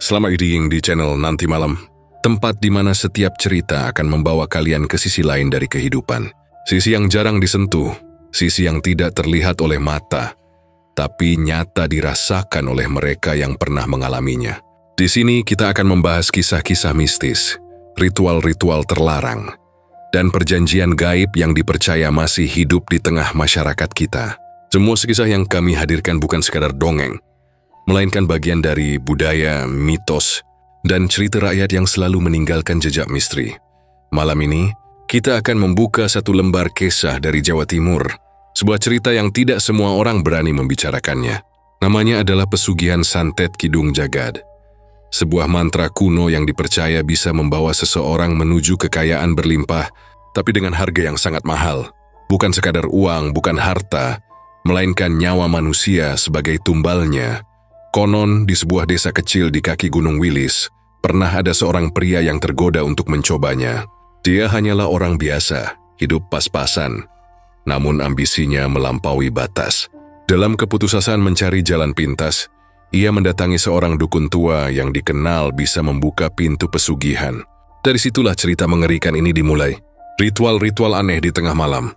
Selamat datang di channel Nanti Malam, tempat di mana setiap cerita akan membawa kalian ke sisi lain dari kehidupan. Sisi yang jarang disentuh, sisi yang tidak terlihat oleh mata, tapi nyata dirasakan oleh mereka yang pernah mengalaminya. Di sini kita akan membahas kisah-kisah mistis, ritual-ritual terlarang, dan perjanjian gaib yang dipercaya masih hidup di tengah masyarakat kita. Semua kisah yang kami hadirkan bukan sekadar dongeng, melainkan bagian dari budaya, mitos, dan cerita rakyat yang selalu meninggalkan jejak misteri. Malam ini, kita akan membuka satu lembar kisah dari Jawa Timur, sebuah cerita yang tidak semua orang berani membicarakannya. Namanya adalah Pesugihan Santet Kidung Jagad, sebuah mantra kuno yang dipercaya bisa membawa seseorang menuju kekayaan berlimpah, tapi dengan harga yang sangat mahal. Bukan sekadar uang, bukan harta, melainkan nyawa manusia sebagai tumbalnya. Konon, di sebuah desa kecil di kaki Gunung Wilis, pernah ada seorang pria yang tergoda untuk mencobanya. Dia hanyalah orang biasa, hidup pas-pasan, namun ambisinya melampaui batas. Dalam keputusasaan mencari jalan pintas, ia mendatangi seorang dukun tua yang dikenal bisa membuka pintu pesugihan. Dari situlah cerita mengerikan ini dimulai. Ritual-ritual aneh di tengah malam,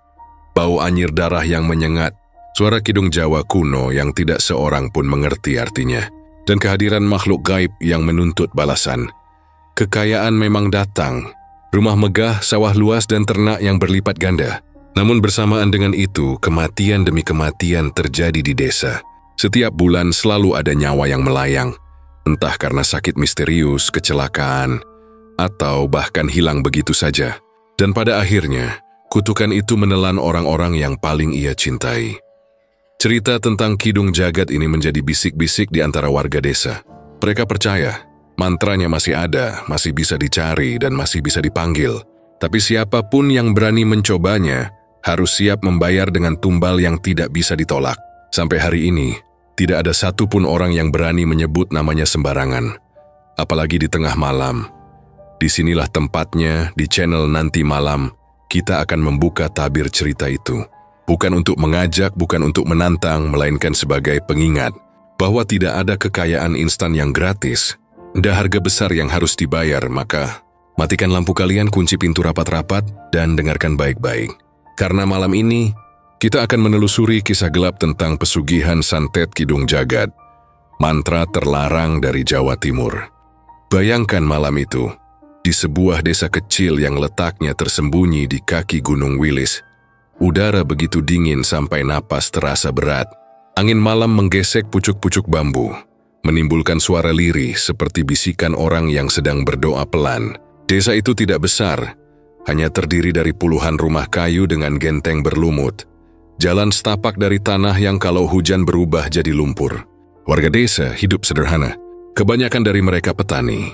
bau anyir darah yang menyengat, suara kidung Jawa kuno yang tidak seorang pun mengerti artinya, dan kehadiran makhluk gaib yang menuntut balasan. Kekayaan memang datang, rumah megah, sawah luas, dan ternak yang berlipat ganda. Namun bersamaan dengan itu, kematian demi kematian terjadi di desa. Setiap bulan selalu ada nyawa yang melayang, entah karena sakit misterius, kecelakaan, atau bahkan hilang begitu saja. Dan pada akhirnya, kutukan itu menelan orang-orang yang paling ia cintai. Cerita tentang Kidung Jagad ini menjadi bisik-bisik di antara warga desa. Mereka percaya, mantranya masih ada, masih bisa dicari, dan masih bisa dipanggil. Tapi siapapun yang berani mencobanya, harus siap membayar dengan tumbal yang tidak bisa ditolak. Sampai hari ini, tidak ada satupun orang yang berani menyebut namanya sembarangan. Apalagi di tengah malam. Disinilah tempatnya, di channel Nanti Malam, kita akan membuka tabir cerita itu. Bukan untuk mengajak, bukan untuk menantang, melainkan sebagai pengingat bahwa tidak ada kekayaan instan yang gratis. Ada harga besar yang harus dibayar, maka matikan lampu kalian, kunci pintu rapat-rapat, dan dengarkan baik-baik. Karena malam ini, kita akan menelusuri kisah gelap tentang Pesugihan Santet Kidung Jagad, mantra terlarang dari Jawa Timur. Bayangkan malam itu, di sebuah desa kecil yang letaknya tersembunyi di kaki Gunung Wilis. Udara begitu dingin sampai napas terasa berat. Angin malam menggesek pucuk-pucuk bambu, menimbulkan suara lirih seperti bisikan orang yang sedang berdoa pelan. Desa itu tidak besar, hanya terdiri dari puluhan rumah kayu dengan genteng berlumut. Jalan setapak dari tanah yang kalau hujan berubah jadi lumpur. Warga desa hidup sederhana. Kebanyakan dari mereka petani.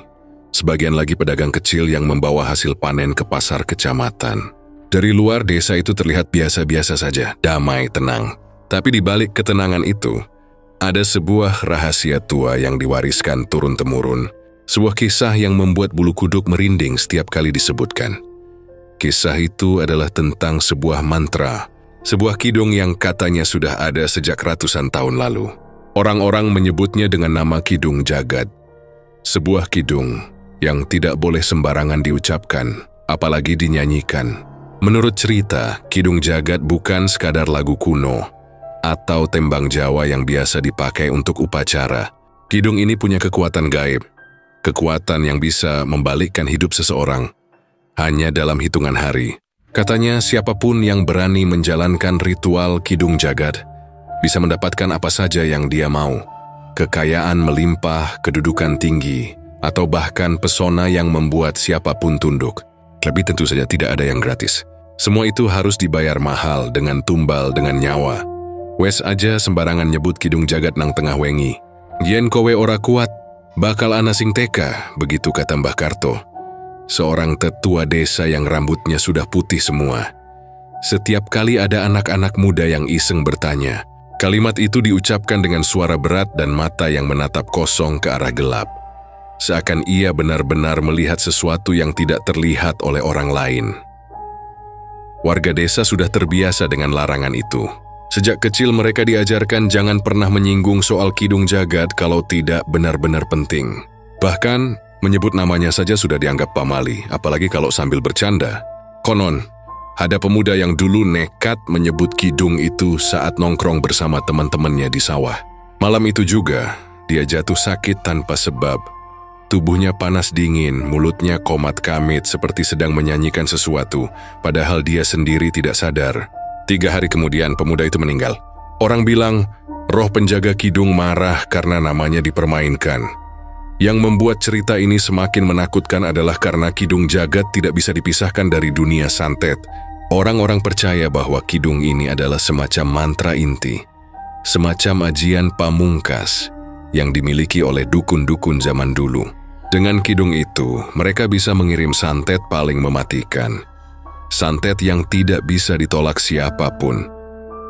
Sebagian lagi pedagang kecil yang membawa hasil panen ke pasar kecamatan. Dari luar desa itu terlihat biasa-biasa saja, damai, tenang. Tapi di balik ketenangan itu, ada sebuah rahasia tua yang diwariskan turun-temurun. Sebuah kisah yang membuat bulu kuduk merinding setiap kali disebutkan. Kisah itu adalah tentang sebuah mantra, sebuah kidung yang katanya sudah ada sejak ratusan tahun lalu. Orang-orang menyebutnya dengan nama Kidung Jagad. Sebuah kidung yang tidak boleh sembarangan diucapkan, apalagi dinyanyikan. Menurut cerita, Kidung Jagad bukan sekadar lagu kuno atau tembang Jawa yang biasa dipakai untuk upacara. Kidung ini punya kekuatan gaib, kekuatan yang bisa membalikkan hidup seseorang hanya dalam hitungan hari. Katanya siapapun yang berani menjalankan ritual Kidung Jagad bisa mendapatkan apa saja yang dia mau. Kekayaan melimpah, kedudukan tinggi, atau bahkan pesona yang membuat siapapun tunduk. Lebih tentu saja tidak ada yang gratis. Semua itu harus dibayar mahal dengan tumbal, dengan nyawa. Wes aja sembarangan nyebut Kidung Jagad nang tengah wengi. Yen kowe ora kuat, bakal ana sing teka, begitu kata Mbah Karto. Seorang tetua desa yang rambutnya sudah putih semua. Setiap kali ada anak-anak muda yang iseng bertanya, kalimat itu diucapkan dengan suara berat dan mata yang menatap kosong ke arah gelap. Seakan ia benar-benar melihat sesuatu yang tidak terlihat oleh orang lain. Warga desa sudah terbiasa dengan larangan itu. Sejak kecil mereka diajarkan jangan pernah menyinggung soal Kidung Jagad kalau tidak benar-benar penting. Bahkan, menyebut namanya saja sudah dianggap pamali, apalagi kalau sambil bercanda. Konon, ada pemuda yang dulu nekat menyebut kidung itu saat nongkrong bersama teman-temannya di sawah. Malam itu juga, dia jatuh sakit tanpa sebab. Tubuhnya panas dingin, mulutnya komat kamit seperti sedang menyanyikan sesuatu, padahal dia sendiri tidak sadar. 3 hari kemudian, pemuda itu meninggal. Orang bilang, roh penjaga kidung marah karena namanya dipermainkan. Yang membuat cerita ini semakin menakutkan adalah karena kidung jagat tidak bisa dipisahkan dari dunia santet. Orang-orang percaya bahwa kidung ini adalah semacam mantra inti, semacam ajian pamungkas yang dimiliki oleh dukun-dukun zaman dulu. Dengan kidung itu, mereka bisa mengirim santet paling mematikan. Santet yang tidak bisa ditolak siapapun,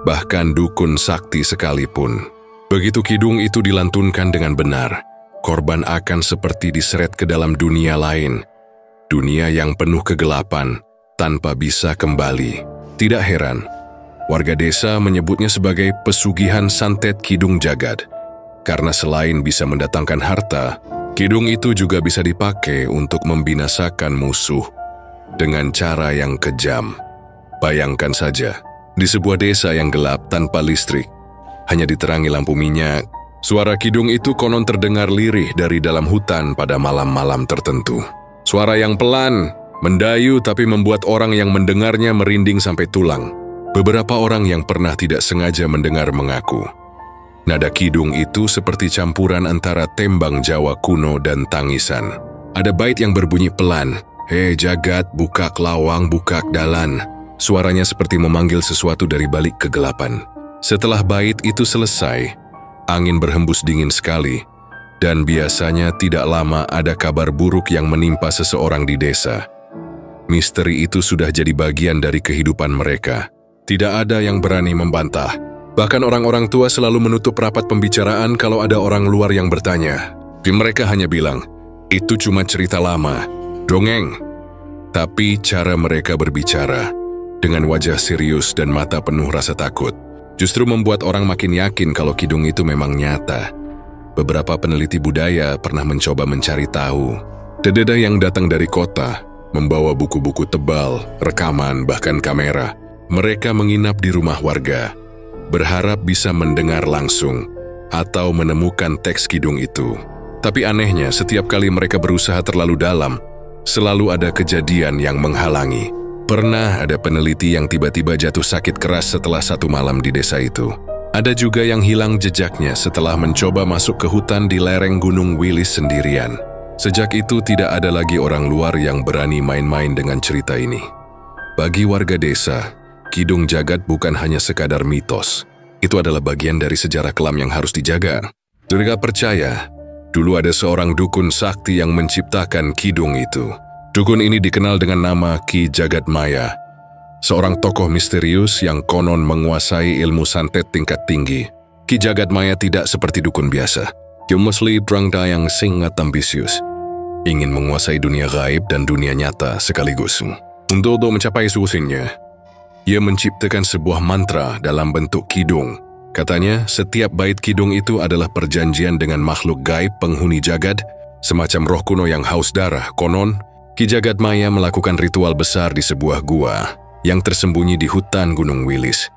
bahkan dukun sakti sekalipun. Begitu kidung itu dilantunkan dengan benar, korban akan seperti diseret ke dalam dunia lain, dunia yang penuh kegelapan, tanpa bisa kembali. Tidak heran, warga desa menyebutnya sebagai pesugihan santet kidung jagat. Karena selain bisa mendatangkan harta, kidung itu juga bisa dipakai untuk membinasakan musuh dengan cara yang kejam. Bayangkan saja, di sebuah desa yang gelap tanpa listrik, hanya diterangi lampu minyak, suara kidung itu konon terdengar lirih dari dalam hutan pada malam-malam tertentu. Suara yang pelan, mendayu tapi membuat orang yang mendengarnya merinding sampai tulang. Beberapa orang yang pernah tidak sengaja mendengar mengaku, nada kidung itu seperti campuran antara tembang Jawa kuno dan tangisan. Ada bait yang berbunyi pelan, "Hei jagat, buka lawang, buka dalan." Suaranya seperti memanggil sesuatu dari balik kegelapan. Setelah bait itu selesai, angin berhembus dingin sekali, dan biasanya tidak lama ada kabar buruk yang menimpa seseorang di desa. Misteri itu sudah jadi bagian dari kehidupan mereka. Tidak ada yang berani membantah. Bahkan orang-orang tua selalu menutup rapat pembicaraan kalau ada orang luar yang bertanya. Mereka hanya bilang, itu cuma cerita lama, dongeng. Tapi cara mereka berbicara, dengan wajah serius dan mata penuh rasa takut, justru membuat orang makin yakin kalau kidung itu memang nyata. Beberapa peneliti budaya pernah mencoba mencari tahu. Dededa yang datang dari kota, membawa buku-buku tebal, rekaman, bahkan kamera. Mereka menginap di rumah warga, berharap bisa mendengar langsung atau menemukan teks kidung itu. Tapi anehnya, setiap kali mereka berusaha terlalu dalam, selalu ada kejadian yang menghalangi. Pernah ada peneliti yang tiba-tiba jatuh sakit keras setelah 1 malam di desa itu. Ada juga yang hilang jejaknya setelah mencoba masuk ke hutan di lereng Gunung Wilis sendirian. Sejak itu tidak ada lagi orang luar yang berani main-main dengan cerita ini. Bagi warga desa, kidung jagat bukan hanya sekadar mitos. Itu adalah bagian dari sejarah kelam yang harus dijaga. Mereka percaya, dulu ada seorang dukun sakti yang menciptakan kidung itu. Dukun ini dikenal dengan nama Ki Jagadmaya, seorang tokoh misterius yang konon menguasai ilmu santet tingkat tinggi. Ki Jagadmaya tidak seperti dukun biasa. Dia mostly orang yang sangat ambisius, ingin menguasai dunia gaib dan dunia nyata sekaligus. Untuk mencapai solusinya, ia menciptakan sebuah mantra dalam bentuk kidung. Katanya, setiap bait kidung itu adalah perjanjian dengan makhluk gaib penghuni jagad, semacam roh kuno yang haus darah. Konon, Ki Jagadmaya melakukan ritual besar di sebuah gua yang tersembunyi di hutan Gunung Wilis.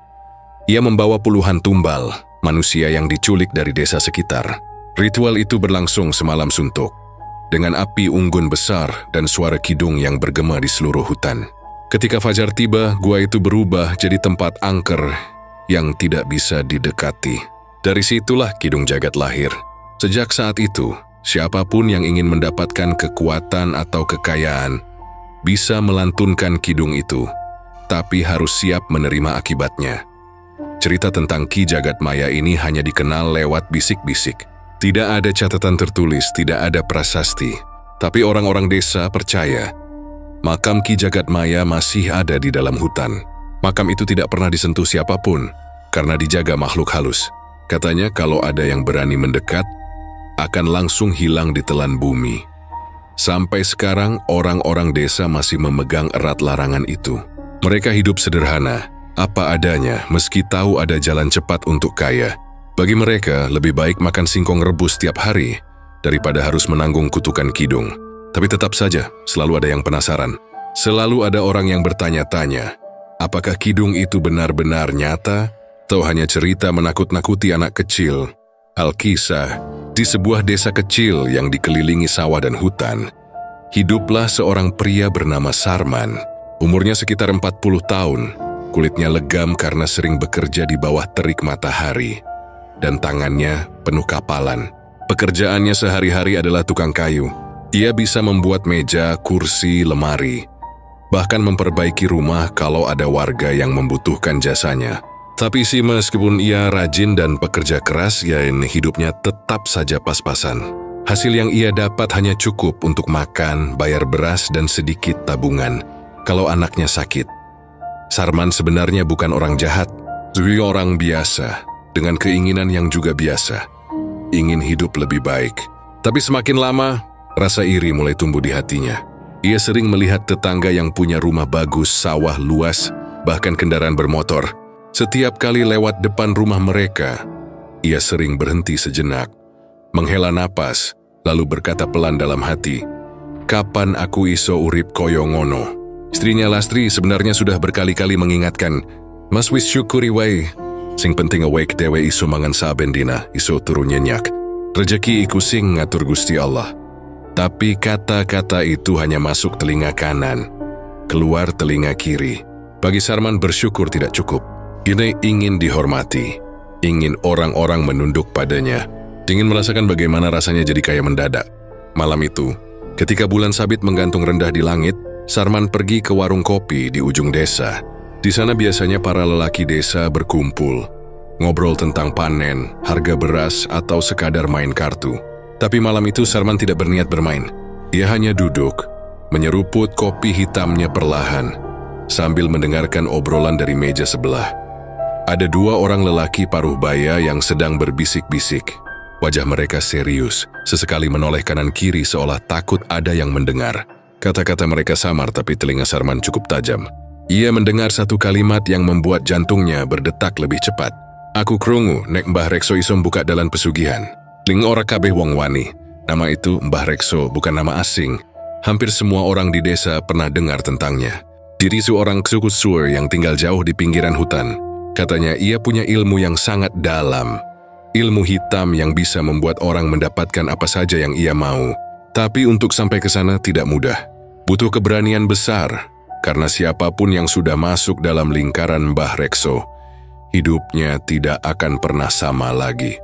Ia membawa puluhan tumbal, manusia yang diculik dari desa sekitar. Ritual itu berlangsung semalam suntuk, dengan api unggun besar dan suara kidung yang bergema di seluruh hutan. Ketika fajar tiba, gua itu berubah jadi tempat angker yang tidak bisa didekati. Dari situlah kidung jagat lahir. Sejak saat itu, siapapun yang ingin mendapatkan kekuatan atau kekayaan bisa melantunkan kidung itu, tapi harus siap menerima akibatnya. Cerita tentang Ki Jagadmaya ini hanya dikenal lewat bisik-bisik. Tidak ada catatan tertulis, tidak ada prasasti. Tapi orang-orang desa percaya makam Ki Jagadmaya masih ada di dalam hutan. Makam itu tidak pernah disentuh siapapun karena dijaga makhluk halus. Katanya kalau ada yang berani mendekat, akan langsung hilang ditelan bumi. Sampai sekarang, orang-orang desa masih memegang erat larangan itu. Mereka hidup sederhana, apa adanya, meski tahu ada jalan cepat untuk kaya. Bagi mereka, lebih baik makan singkong rebus setiap hari daripada harus menanggung kutukan kidung. Tapi tetap saja, selalu ada yang penasaran. Selalu ada orang yang bertanya-tanya, apakah kidung itu benar-benar nyata atau hanya cerita menakut-nakuti anak kecil? Alkisah, di sebuah desa kecil yang dikelilingi sawah dan hutan, hiduplah seorang pria bernama Sarman. Umurnya sekitar 40 tahun, kulitnya legam karena sering bekerja di bawah terik matahari, dan tangannya penuh kapalan. Pekerjaannya sehari-hari adalah tukang kayu. Ia bisa membuat meja, kursi, lemari, bahkan memperbaiki rumah kalau ada warga yang membutuhkan jasanya. Tapi sih meskipun ia rajin dan pekerja keras, hidupnya tetap saja pas-pasan. Hasil yang ia dapat hanya cukup untuk makan, bayar beras, dan sedikit tabungan kalau anaknya sakit. Sarman sebenarnya bukan orang jahat, dia orang biasa, dengan keinginan yang juga biasa. Ingin hidup lebih baik. Tapi semakin lama, rasa iri mulai tumbuh di hatinya. Ia sering melihat tetangga yang punya rumah bagus, sawah luas, bahkan kendaraan bermotor. Setiap kali lewat depan rumah mereka, ia sering berhenti sejenak, menghela napas, lalu berkata pelan dalam hati, "Kapan aku iso urip koyo ngono?" Istrinya Lastri sebenarnya sudah berkali-kali mengingatkan, "Mas wis syukuri wae. Sing penting awake dewe iso mangan saben dina, iso turu nyenyak. Rejeki iku sing ngatur Gusti Allah." Tapi kata-kata itu hanya masuk telinga kanan, keluar telinga kiri. Bagi Sarman bersyukur tidak cukup. Dia ingin dihormati, ingin orang-orang menunduk padanya, ingin merasakan bagaimana rasanya jadi kaya mendadak. Malam itu, ketika bulan sabit menggantung rendah di langit, Sarman pergi ke warung kopi di ujung desa. Di sana biasanya para lelaki desa berkumpul, ngobrol tentang panen, harga beras, atau sekadar main kartu. Tapi malam itu Sarman tidak berniat bermain. Ia hanya duduk, menyeruput kopi hitamnya perlahan, sambil mendengarkan obrolan dari meja sebelah. Ada dua orang lelaki paruh baya yang sedang berbisik-bisik. Wajah mereka serius, sesekali menoleh kanan kiri seolah takut ada yang mendengar. Kata-kata mereka samar tapi telinga Sarman cukup tajam. Ia mendengar satu kalimat yang membuat jantungnya berdetak lebih cepat. "Aku krungu nek Mbah Rekso iso buka dalan pesugihan. Ling ora kabeh wong wani." Nama itu Mbah Rekso bukan nama asing. Hampir semua orang di desa pernah dengar tentangnya. Diri seorang suku Sur yang tinggal jauh di pinggiran hutan. Katanya ia punya ilmu yang sangat dalam. Ilmu hitam yang bisa membuat orang mendapatkan apa saja yang ia mau. Tapi untuk sampai ke sana tidak mudah. Butuh keberanian besar, karena siapapun yang sudah masuk dalam lingkaran Mbah Rekso, hidupnya tidak akan pernah sama lagi.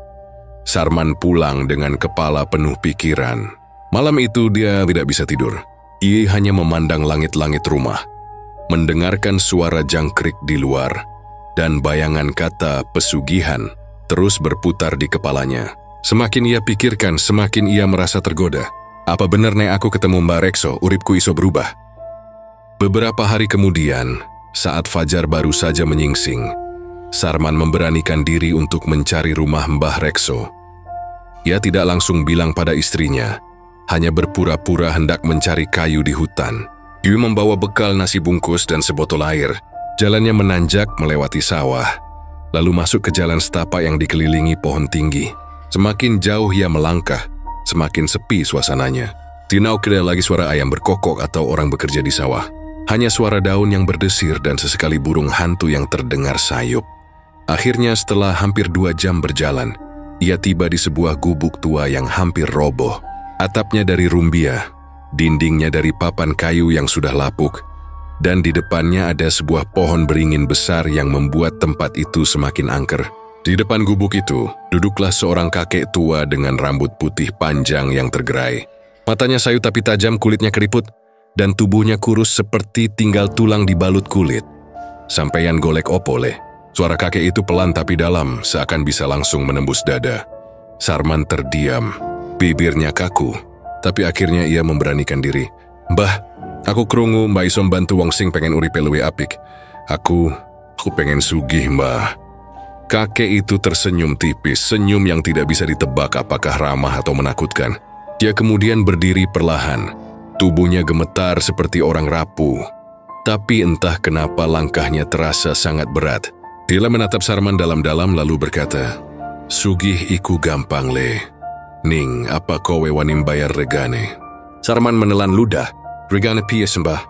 Sarman pulang dengan kepala penuh pikiran. Malam itu dia tidak bisa tidur. Ia hanya memandang langit-langit rumah, mendengarkan suara jangkrik di luar, dan bayangan kata pesugihan terus berputar di kepalanya. Semakin ia pikirkan, semakin ia merasa tergoda. Apa benar nek aku ketemu Mbah Rekso, uripku iso berubah? Beberapa hari kemudian, saat fajar baru saja menyingsing, Sarman memberanikan diri untuk mencari rumah Mbah Rekso. Ia tidak langsung bilang pada istrinya, hanya berpura-pura hendak mencari kayu di hutan. Ia membawa bekal nasi bungkus dan sebotol air. Jalannya menanjak melewati sawah, lalu masuk ke jalan setapak yang dikelilingi pohon tinggi. Semakin jauh ia melangkah, semakin sepi suasananya. Tidak ada lagi suara ayam berkokok atau orang bekerja di sawah. Hanya suara daun yang berdesir dan sesekali burung hantu yang terdengar sayup. Akhirnya setelah hampir 2 jam berjalan, ia tiba di sebuah gubuk tua yang hampir roboh. Atapnya dari rumbia, dindingnya dari papan kayu yang sudah lapuk, dan di depannya ada sebuah pohon beringin besar yang membuat tempat itu semakin angker. Di depan gubuk itu, duduklah seorang kakek tua dengan rambut putih panjang yang tergerai. Matanya sayu tapi tajam, kulitnya keriput, dan tubuhnya kurus seperti tinggal tulang dibalut kulit. "Sampeyan golek opo le?" Suara kakek itu pelan tapi dalam, seakan bisa langsung menembus dada. Sarman terdiam, bibirnya kaku, tapi akhirnya ia memberanikan diri. "Mbah, aku krungu Mbah iso bantu wong sing pengen uripe luwih apik. Aku pengen sugih, Mbah." Kakek itu tersenyum tipis, senyum yang tidak bisa ditebak apakah ramah atau menakutkan. Dia kemudian berdiri perlahan. Tubuhnya gemetar seperti orang rapuh. Tapi entah kenapa langkahnya terasa sangat berat. Dia menatap Sarman dalam-dalam lalu berkata, "Sugih iku gampang le. Ning, apa kowe wanim bayar regane? Sarman menelan ludah. Regane piye sembah?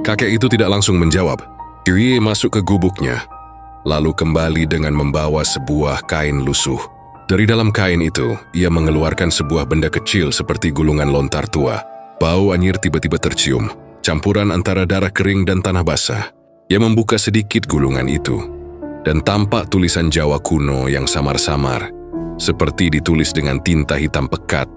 Kakek itu tidak langsung menjawab. Dia masuk ke gubuknya, lalu kembali dengan membawa sebuah kain lusuh. Dari dalam kain itu, ia mengeluarkan sebuah benda kecil seperti gulungan lontar tua. Bau anyir tiba-tiba tercium, campuran antara darah kering dan tanah basah. Ia membuka sedikit gulungan itu, dan tampak tulisan Jawa kuno yang samar-samar, seperti ditulis dengan tinta hitam pekat.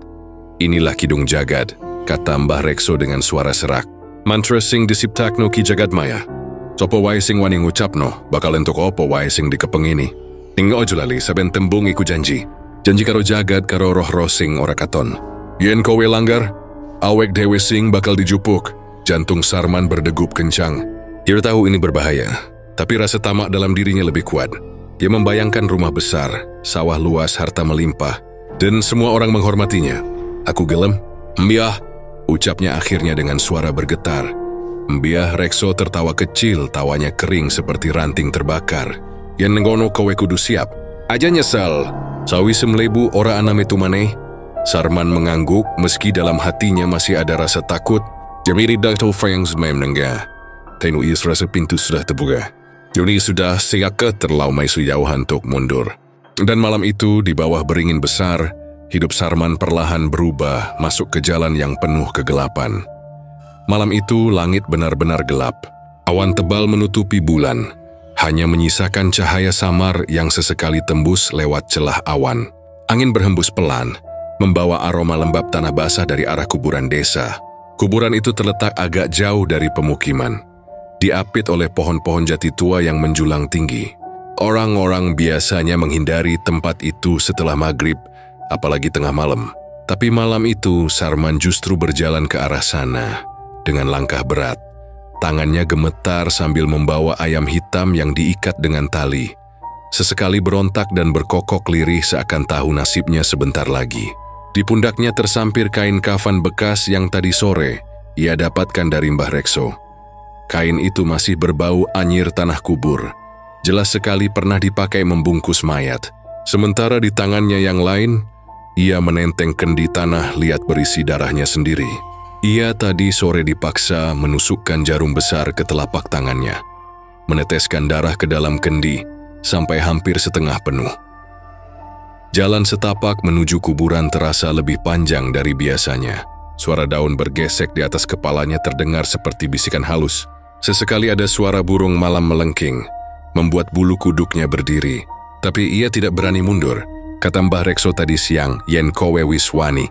Inilah Kidung Jagad, kata Mbah Rekso dengan suara serak. Mantra sing disiptakno Ki Jagadmaya. Sopo wae sing wani ngucapno, bakal entuk opo wae sing dikepengini. Ning ojo lali saben tembung iku janji. Janji karo jagad karo roh-roh sing ora katon. Yen kowe langgar, awek dewe sing bakal dijupuk. Jantung Sarman berdegup kencang. Ia tahu ini berbahaya, tapi rasa tamak dalam dirinya lebih kuat. Ia membayangkan rumah besar, sawah luas, harta melimpah, dan semua orang menghormatinya. Aku gelem, Mbiah, ucapnya akhirnya dengan suara bergetar. Mbiah Rekso tertawa kecil, tawanya kering seperti ranting terbakar. Yang nengono kowe kudu siap. Aja nyesel, sawi semlebu ora aname tumane. Sarman mengangguk meski dalam hatinya masih ada rasa takut. Jamiri dakto fangs mem nengga. Tenu is rasa pintu sudah terbuka. Joni sudah siaka terlau mai sujauhan untuk mundur. Dan malam itu di bawah beringin besar, hidup Sarman perlahan berubah masuk ke jalan yang penuh kegelapan. Malam itu langit benar-benar gelap. Awan tebal menutupi bulan, hanya menyisakan cahaya samar yang sesekali tembus lewat celah awan. Angin berhembus pelan, membawa aroma lembab tanah basah dari arah kuburan desa. Kuburan itu terletak agak jauh dari pemukiman, diapit oleh pohon-pohon jati tua yang menjulang tinggi. Orang-orang biasanya menghindari tempat itu setelah maghrib, apalagi tengah malam. Tapi malam itu Sarman justru berjalan ke arah sana dengan langkah berat. Tangannya gemetar sambil membawa ayam hitam yang diikat dengan tali. Sesekali berontak dan berkokok lirih seakan tahu nasibnya sebentar lagi. Di pundaknya tersampir kain kafan bekas yang tadi sore ia dapatkan dari Mbah Rekso. Kain itu masih berbau anyir tanah kubur. Jelas sekali pernah dipakai membungkus mayat. Sementara di tangannya yang lain, ia menenteng kendi tanah liat berisi darahnya sendiri. Ia tadi sore dipaksa menusukkan jarum besar ke telapak tangannya, meneteskan darah ke dalam kendi sampai hampir setengah penuh. Jalan setapak menuju kuburan terasa lebih panjang dari biasanya. Suara daun bergesek di atas kepalanya terdengar seperti bisikan halus. Sesekali ada suara burung malam melengking, membuat bulu kuduknya berdiri. Tapi ia tidak berani mundur. Kata Mbah Rekso tadi siang, yen kowe wis wani,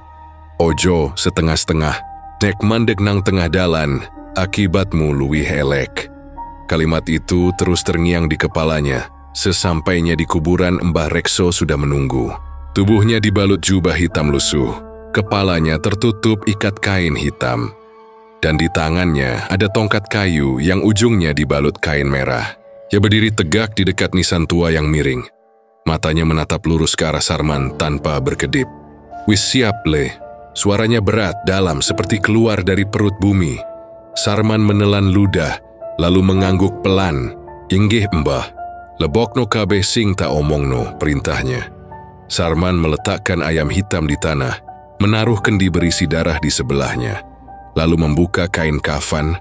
ojo setengah-setengah, nek mandek nang tengah dalan, akibatmu luwih elek. Kalimat itu terus terngiang di kepalanya. Sesampainya di kuburan, Mbah Rekso sudah menunggu. Tubuhnya dibalut jubah hitam lusuh, kepalanya tertutup ikat kain hitam, dan di tangannya ada tongkat kayu yang ujungnya dibalut kain merah. Ia berdiri tegak di dekat nisan tua yang miring. Matanya menatap lurus ke arah Sarman tanpa berkedip. Wis siap le. Suaranya berat, dalam, seperti keluar dari perut bumi. Sarman menelan ludah, lalu mengangguk pelan. Inggih Mbah. Lebokno kabeh sing tak omongno, perintahnya. Sarman meletakkan ayam hitam di tanah, menaruh kendi berisi darah di sebelahnya, lalu membuka kain kafan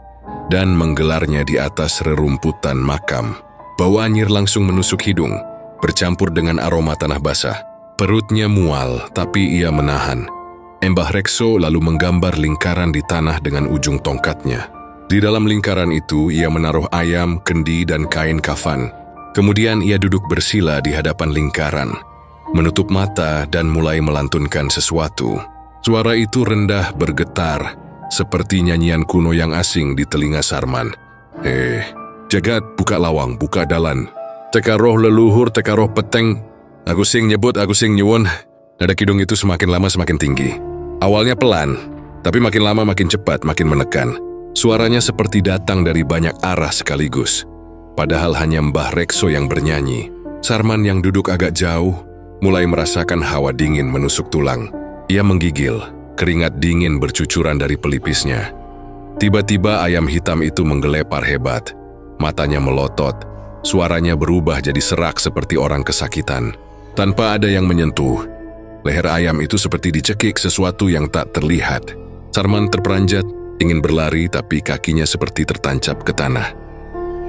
dan menggelarnya di atas rerumputan makam. Bau anyir langsung menusuk hidung, bercampur dengan aroma tanah basah. Perutnya mual, tapi ia menahan. Mbah Rekso lalu menggambar lingkaran di tanah dengan ujung tongkatnya. Di dalam lingkaran itu, ia menaruh ayam, kendi, dan kain kafan. Kemudian ia duduk bersila di hadapan lingkaran, menutup mata dan mulai melantunkan sesuatu. Suara itu rendah bergetar, seperti nyanyian kuno yang asing di telinga Sarman. Jagad, buka lawang, buka dalan. Teka roh leluhur, teka roh peteng. Aku sing nyebut, aku sing nyuwun. Nada kidung itu semakin lama semakin tinggi. Awalnya pelan, tapi makin lama makin cepat, makin menekan. Suaranya seperti datang dari banyak arah sekaligus. Padahal hanya Mbah Rekso yang bernyanyi. Sarman yang duduk agak jauh, mulai merasakan hawa dingin menusuk tulang. Ia menggigil, keringat dingin bercucuran dari pelipisnya. Tiba-tiba ayam hitam itu menggelepar hebat. Matanya melotot, suaranya berubah jadi serak seperti orang kesakitan. Tanpa ada yang menyentuh, Leher ayam itu seperti dicekik sesuatu yang tak terlihat. Sarman terperanjat, ingin berlari tapi kakinya seperti tertancap ke tanah.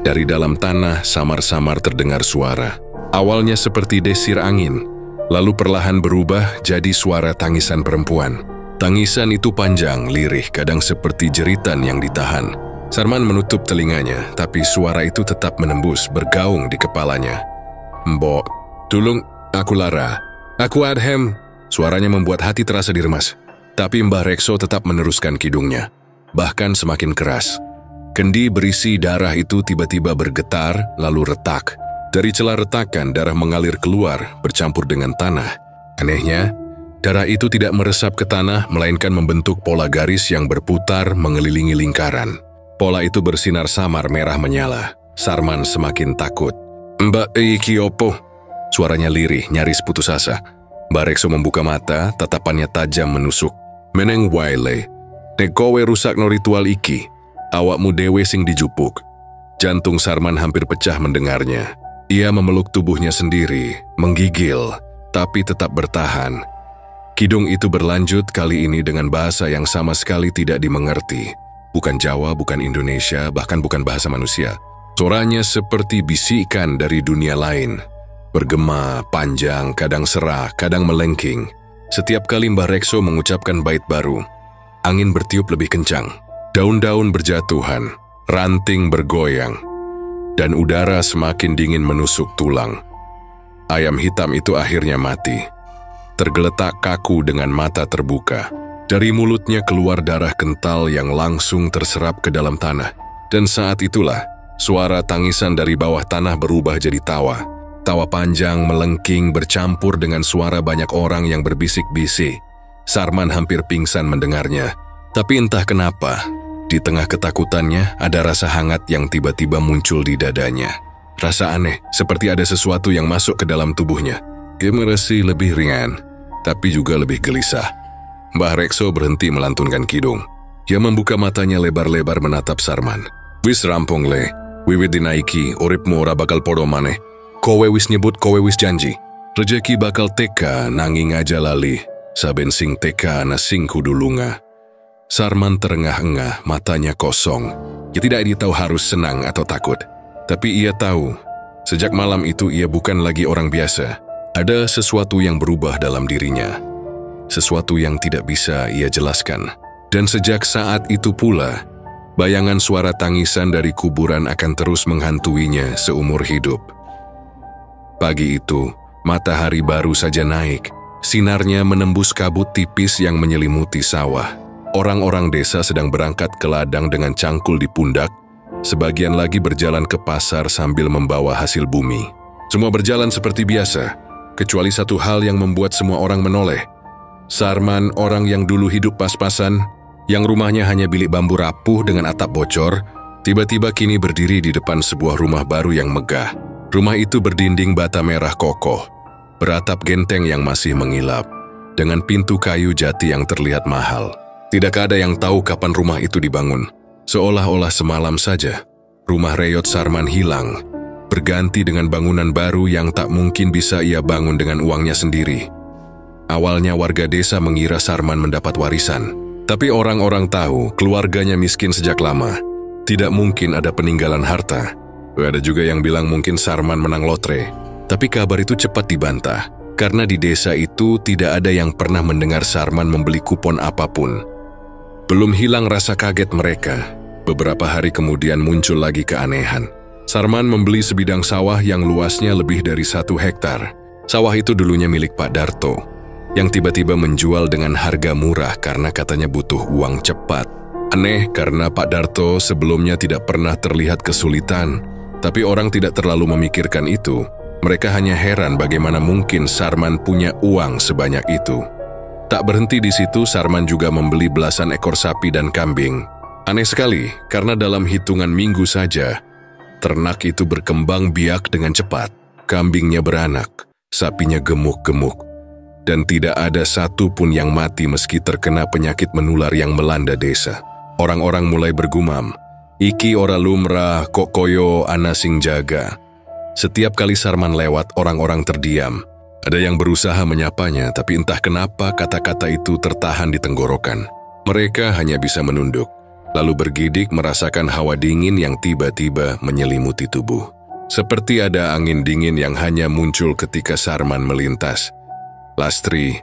Dari dalam tanah samar-samar terdengar suara. Awalnya seperti desir angin, lalu perlahan berubah jadi suara tangisan perempuan. Tangisan itu panjang, lirih, kadang seperti jeritan yang ditahan. Sarman menutup telinganya, tapi suara itu tetap menembus, bergaung di kepalanya. "Mbok, tulung, aku Lara. Aku Adhem." Suaranya membuat hati terasa diremas. Tapi Mbah Rekso tetap meneruskan kidungnya, bahkan semakin keras. Kendi berisi darah itu tiba-tiba bergetar, lalu retak. Dari celah retakan, darah mengalir keluar, bercampur dengan tanah. Anehnya, darah itu tidak meresap ke tanah, melainkan membentuk pola garis yang berputar mengelilingi lingkaran. Pola itu bersinar samar merah menyala. Sarman semakin takut. "Mbak iki opo?" Suaranya lirih, nyaris putus asa. Mbak Rekso membuka mata, tatapannya tajam menusuk. "Meneng waile, nek kowe rusak no ritual iki, awakmu dewe sing dijupuk." Jantung Sarman hampir pecah mendengarnya. Ia memeluk tubuhnya sendiri, menggigil, tapi tetap bertahan. Kidung itu berlanjut kali ini dengan bahasa yang sama sekali tidak dimengerti. Bukan Jawa, bukan Indonesia, bahkan bukan bahasa manusia. Suaranya seperti bisikan dari dunia lain. Bergema, panjang, kadang serah, kadang melengking. Setiap kali Mbah Rekso mengucapkan bait baru, angin bertiup lebih kencang, daun-daun berjatuhan, ranting bergoyang, dan udara semakin dingin menusuk tulang. Ayam hitam itu akhirnya mati. Tergeletak kaku dengan mata terbuka. Dari mulutnya keluar darah kental yang langsung terserap ke dalam tanah. Dan saat itulah, suara tangisan dari bawah tanah berubah jadi tawa. Tawa panjang melengking bercampur dengan suara banyak orang yang berbisik-bisik. Sarman hampir pingsan mendengarnya. Tapi entah kenapa, di tengah ketakutannya ada rasa hangat yang tiba-tiba muncul di dadanya. Rasa aneh, seperti ada sesuatu yang masuk ke dalam tubuhnya. Gemerasi lebih ringan, tapi juga lebih gelisah. Mbah Rekso berhenti melantunkan kidung. Ia membuka matanya lebar-lebar menatap Sarman. "Wis rampung le, wiwit dinaiki, uripmu ora bakal podo maneh. Kowe wis nyebut, kowe wis janji. Rejeki bakal teka nanging aja lali, saben sing teka ana sing kudu lunga." Sarman terengah-engah, matanya kosong. Ia tidak tahu harus senang atau takut. Tapi ia tahu, sejak malam itu ia bukan lagi orang biasa. Ada sesuatu yang berubah dalam dirinya. Sesuatu yang tidak bisa ia jelaskan. Dan sejak saat itu pula, bayangan suara tangisan dari kuburan akan terus menghantuinya seumur hidup. Pagi itu, matahari baru saja naik. Sinarnya menembus kabut tipis yang menyelimuti sawah. Orang-orang desa sedang berangkat ke ladang dengan cangkul di pundak. Sebagian lagi berjalan ke pasar sambil membawa hasil bumi. Semua berjalan seperti biasa, kecuali satu hal yang membuat semua orang menoleh. Sarman, orang yang dulu hidup pas-pasan, yang rumahnya hanya bilik bambu rapuh dengan atap bocor, tiba-tiba kini berdiri di depan sebuah rumah baru yang megah. Rumah itu berdinding bata merah kokoh, beratap genteng yang masih mengilap, dengan pintu kayu jati yang terlihat mahal. Tidak ada yang tahu kapan rumah itu dibangun. Seolah-olah semalam saja, rumah reyot Sarman hilang, berganti dengan bangunan baru yang tak mungkin bisa ia bangun dengan uangnya sendiri. Awalnya warga desa mengira Sarman mendapat warisan, tapi orang-orang tahu keluarganya miskin sejak lama. Tidak mungkin ada peninggalan harta. Ada juga yang bilang mungkin Sarman menang lotre, tapi kabar itu cepat dibantah, karena di desa itu tidak ada yang pernah mendengar Sarman membeli kupon apapun. Belum hilang rasa kaget mereka, beberapa hari kemudian muncul lagi keanehan. Sarman membeli sebidang sawah yang luasnya lebih dari 1 hektar. Sawah itu dulunya milik Pak Darto, yang tiba-tiba menjual dengan harga murah karena katanya butuh uang cepat. Aneh karena Pak Darto sebelumnya tidak pernah terlihat kesulitan. Tapi orang tidak terlalu memikirkan itu. Mereka hanya heran bagaimana mungkin Sarman punya uang sebanyak itu. Tak berhenti di situ, Sarman juga membeli belasan ekor sapi dan kambing. Aneh sekali, karena dalam hitungan minggu saja, ternak itu berkembang biak dengan cepat. Kambingnya beranak, sapinya gemuk-gemuk, dan tidak ada satu pun yang mati meski terkena penyakit menular yang melanda desa. Orang-orang mulai bergumam, "Iki ora lumrah, kok koyo ana sing jaga." Setiap kali Sarman lewat, orang-orang terdiam. Ada yang berusaha menyapanya, tapi entah kenapa kata-kata itu tertahan di tenggorokan. Mereka hanya bisa menunduk, lalu bergidik merasakan hawa dingin yang tiba-tiba menyelimuti tubuh. Seperti ada angin dingin yang hanya muncul ketika Sarman melintas. Lastri,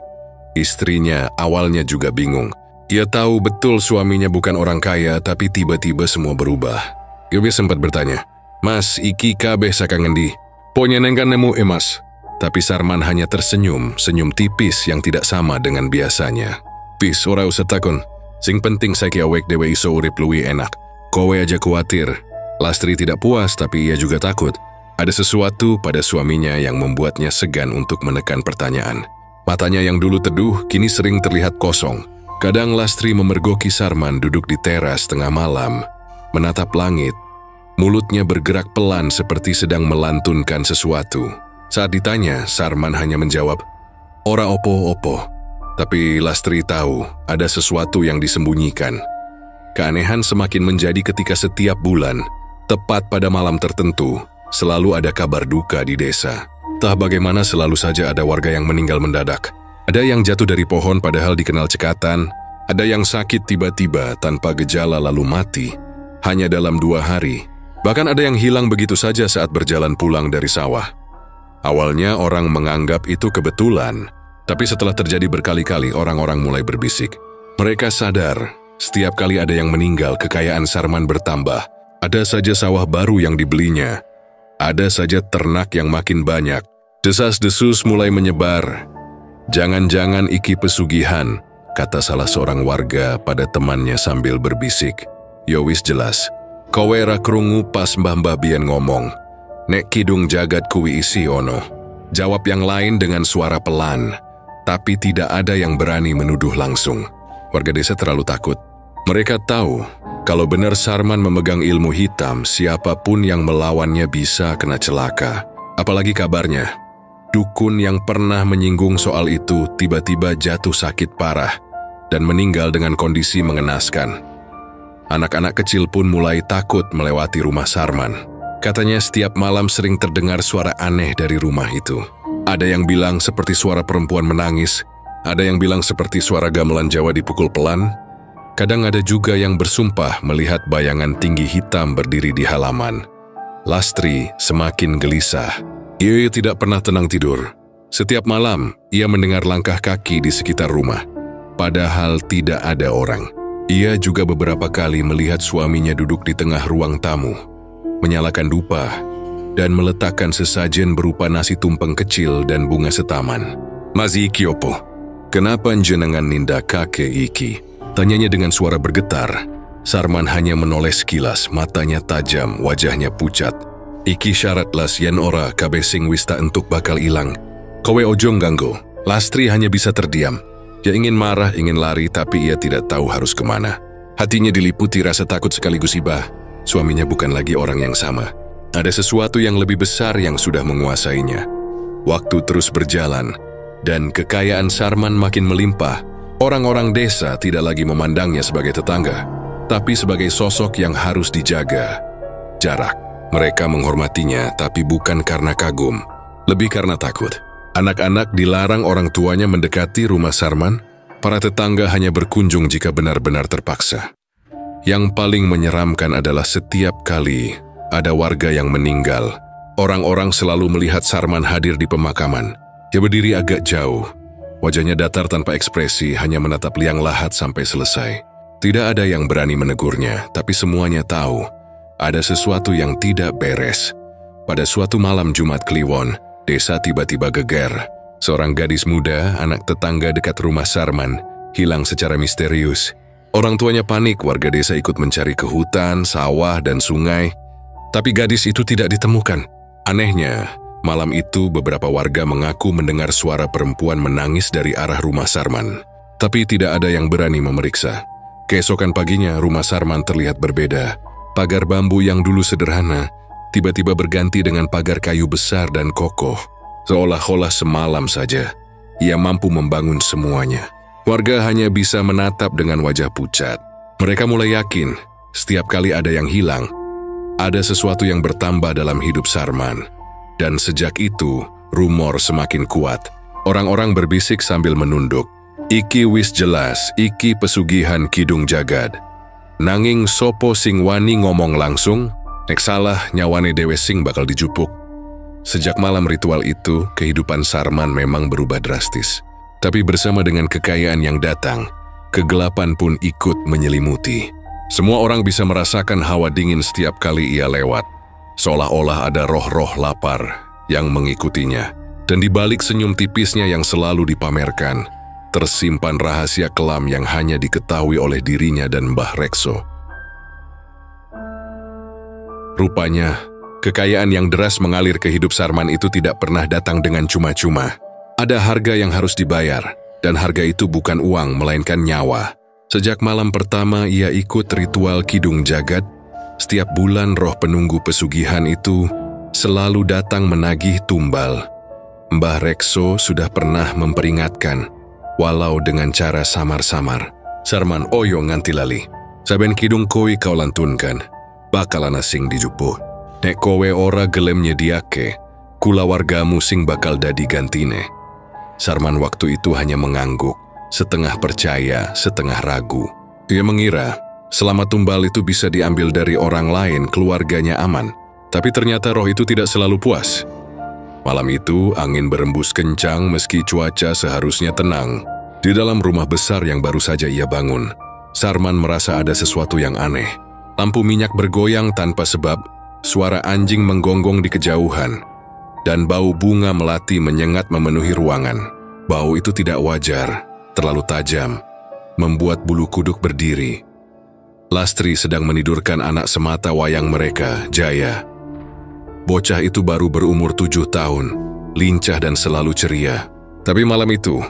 istrinya, awalnya juga bingung. Ia tahu betul suaminya bukan orang kaya, tapi tiba-tiba semua berubah. Yowis sempat bertanya, "Mas, iki kabeh saka ngendi? Ponya neng kan nemu emas." Tapi Sarman hanya tersenyum, senyum tipis yang tidak sama dengan biasanya. "Pis, ora usah takon. Sing penting saiki awake dewe iso urip luwih enak. Kowe aja kuatir." Lastri tidak puas, tapi ia juga takut. Ada sesuatu pada suaminya yang membuatnya segan untuk menekan pertanyaan. Matanya yang dulu teduh, kini sering terlihat kosong. Kadang Lastri memergoki Sarman duduk di teras tengah malam, menatap langit. Mulutnya bergerak pelan seperti sedang melantunkan sesuatu. Saat ditanya, Sarman hanya menjawab, "Ora opo-opo." Tapi Lastri tahu ada sesuatu yang disembunyikan. Keanehan semakin menjadi ketika setiap bulan, tepat pada malam tertentu, selalu ada kabar duka di desa. Entah bagaimana selalu saja ada warga yang meninggal mendadak. Ada yang jatuh dari pohon padahal dikenal cekatan, ada yang sakit tiba-tiba tanpa gejala lalu mati, hanya dalam 2 hari. Bahkan ada yang hilang begitu saja saat berjalan pulang dari sawah. Awalnya orang menganggap itu kebetulan, tapi setelah terjadi berkali-kali orang-orang mulai berbisik. Mereka sadar, setiap kali ada yang meninggal, kekayaan Sarman bertambah. Ada saja sawah baru yang dibelinya. Ada saja ternak yang makin banyak. Desas-desus mulai menyebar. "Jangan-jangan iki pesugihan," kata salah seorang warga pada temannya sambil berbisik. "Yowis jelas. Kowe ra krungu pas mbah-mbah biyen ngomong. Nek kidung jagat kuwi isi ono." Jawab yang lain dengan suara pelan, tapi tidak ada yang berani menuduh langsung. Warga desa terlalu takut. Mereka tahu, kalau benar Sarman memegang ilmu hitam, siapapun yang melawannya bisa kena celaka. Apalagi kabarnya, dukun yang pernah menyinggung soal itu tiba-tiba jatuh sakit parah dan meninggal dengan kondisi mengenaskan. Anak-anak kecil pun mulai takut melewati rumah Sarman. Katanya setiap malam sering terdengar suara aneh dari rumah itu. Ada yang bilang seperti suara perempuan menangis, ada yang bilang seperti suara gamelan Jawa dipukul pelan. Kadang ada juga yang bersumpah melihat bayangan tinggi hitam berdiri di halaman. Lastri semakin gelisah. Ia tidak pernah tenang tidur. Setiap malam, ia mendengar langkah kaki di sekitar rumah. Padahal tidak ada orang. Ia juga beberapa kali melihat suaminya duduk di tengah ruang tamu, menyalakan dupa, dan meletakkan sesajen berupa nasi tumpeng kecil dan bunga setaman. "Mazi iki opo? Kenapa jenengan ninda kakek iki?" Tanyanya dengan suara bergetar. Sarman hanya menoleh sekilas, matanya tajam, wajahnya pucat. "Iki syarat las yen ora kabeh sing wis tak entuk bakal ilang. Kowe ojo ganggu." Lastri hanya bisa terdiam. Dia ingin marah, ingin lari, tapi ia tidak tahu harus kemana. Hatinya diliputi rasa takut sekaligus iba. Suaminya bukan lagi orang yang sama. Ada sesuatu yang lebih besar yang sudah menguasainya. Waktu terus berjalan, dan kekayaan Sarman makin melimpah. Orang-orang desa tidak lagi memandangnya sebagai tetangga, tapi sebagai sosok yang harus dijaga. Jarak. Mereka menghormatinya, tapi bukan karena kagum, lebih karena takut. Anak-anak dilarang orang tuanya mendekati rumah Sarman. Para tetangga hanya berkunjung jika benar-benar terpaksa. Yang paling menyeramkan adalah setiap kali ada warga yang meninggal, orang-orang selalu melihat Sarman hadir di pemakaman. Dia berdiri agak jauh. Wajahnya datar tanpa ekspresi, hanya menatap liang lahat sampai selesai. Tidak ada yang berani menegurnya, tapi semuanya tahu ada sesuatu yang tidak beres. Pada suatu malam Jumat Kliwon, desa tiba-tiba geger. Seorang gadis muda, anak tetangga dekat rumah Sarman, hilang secara misterius. Orang tuanya panik, warga desa ikut mencari ke hutan, sawah, dan sungai. Tapi gadis itu tidak ditemukan. Anehnya, malam itu beberapa warga mengaku mendengar suara perempuan menangis dari arah rumah Sarman. Tapi tidak ada yang berani memeriksa. Keesokan paginya, rumah Sarman terlihat berbeda. Pagar bambu yang dulu sederhana, tiba-tiba berganti dengan pagar kayu besar dan kokoh. Seolah-olah semalam saja, ia mampu membangun semuanya. Warga hanya bisa menatap dengan wajah pucat. Mereka mulai yakin, setiap kali ada yang hilang, ada sesuatu yang bertambah dalam hidup Sarman. Dan sejak itu, rumor semakin kuat. Orang-orang berbisik sambil menunduk. Iki wis jelas, iki pesugihan Kidung Jagad. Nanging sopo sing wani ngomong langsung, nek salah nyawane dewe sing bakal dijupuk. Sejak malam ritual itu, kehidupan Sarman memang berubah drastis. Tapi bersama dengan kekayaan yang datang, kegelapan pun ikut menyelimuti. Semua orang bisa merasakan hawa dingin setiap kali ia lewat, seolah-olah ada roh-roh lapar yang mengikutinya. Dan di balik senyum tipisnya yang selalu dipamerkan, tersimpan rahasia kelam yang hanya diketahui oleh dirinya dan Mbah Rekso. Rupanya, kekayaan yang deras mengalir ke hidup Sarman itu tidak pernah datang dengan cuma-cuma. Ada harga yang harus dibayar, dan harga itu bukan uang melainkan nyawa. Sejak malam pertama ia ikut ritual Kidung Jagad, setiap bulan roh penunggu pesugihan itu selalu datang menagih tumbal. Mbah Rekso sudah pernah memperingatkan, walau dengan cara samar-samar. Sarman oyo nganti lali. Saben kidung kowe kau lantunkan, bakalan sing dijupuh. Nek kowe ora gelem nyediake, kulawargamu sing bakal dadi gantine. Sarman waktu itu hanya mengangguk, setengah percaya, setengah ragu. Ia mengira, selama tumbal itu bisa diambil dari orang lain, keluarganya aman. Tapi ternyata roh itu tidak selalu puas. Malam itu, angin berembus kencang meski cuaca seharusnya tenang. Di dalam rumah besar yang baru saja ia bangun, Sarman merasa ada sesuatu yang aneh. Lampu minyak bergoyang tanpa sebab, suara anjing menggonggong di kejauhan, dan bau bunga melati menyengat memenuhi ruangan. Bau itu tidak wajar, terlalu tajam, membuat bulu kuduk berdiri. Lastri sedang menidurkan anak semata wayang mereka, Jaya. Bocah itu baru berumur 7 tahun, lincah dan selalu ceria. Tapi malam itu,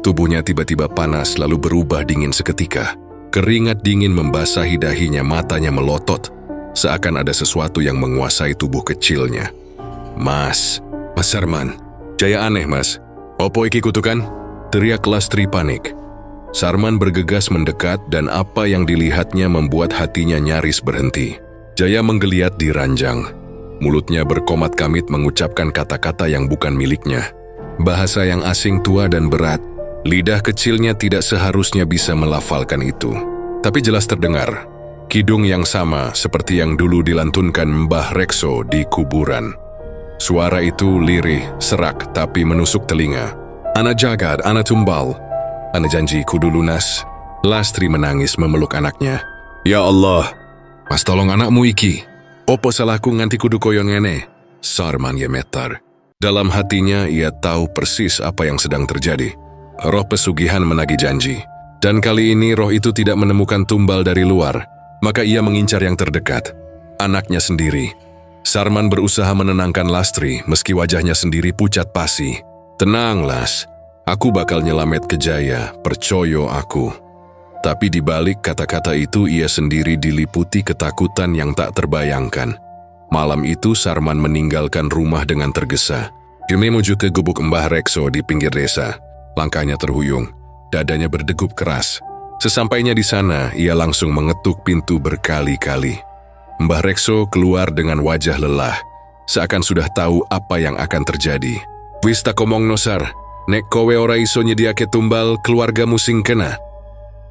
tubuhnya tiba-tiba panas lalu berubah dingin seketika. Keringat dingin membasahi dahinya, matanya melotot, seakan ada sesuatu yang menguasai tubuh kecilnya. Mas Sarman, Jaya aneh mas. Opo iki kutukan? Teriak Lastri panik. Sarman bergegas mendekat dan apa yang dilihatnya membuat hatinya nyaris berhenti. Jaya menggeliat di ranjang. Mulutnya berkomat kamit mengucapkan kata-kata yang bukan miliknya. Bahasa yang asing, tua dan berat. Lidah kecilnya tidak seharusnya bisa melafalkan itu. Tapi jelas terdengar. Kidung yang sama seperti yang dulu dilantunkan Mbah Rekso di kuburan. Suara itu lirih, serak tapi menusuk telinga. Ana Jagad, ana tumbal. Ana janji kudu lunas. Lastri menangis memeluk anaknya. Ya Allah, mas tolong anakmu iki. Opo salahku nganti kudu koyon ngene? Sarman gemetar. Dalam hatinya ia tahu persis apa yang sedang terjadi. Roh pesugihan menagih janji. Dan kali ini roh itu tidak menemukan tumbal dari luar. Maka ia mengincar yang terdekat. Anaknya sendiri. Sarman berusaha menenangkan Lastri meski wajahnya sendiri pucat pasi. Tenang Las, aku bakal nyelamet ke Jaya, percoyo aku. Tapi di balik kata-kata itu ia sendiri diliputi ketakutan yang tak terbayangkan. Malam itu Sarman meninggalkan rumah dengan tergesa. Ia menuju ke gubuk Mbah Rekso di pinggir desa. Langkahnya terhuyung, dadanya berdegup keras. Sesampainya di sana, ia langsung mengetuk pintu berkali-kali. Mbah Rekso keluar dengan wajah lelah, seakan sudah tahu apa yang akan terjadi. Wis tak komong nosar, nek kowe ora iso nyediake tumbal keluargamu sing kena.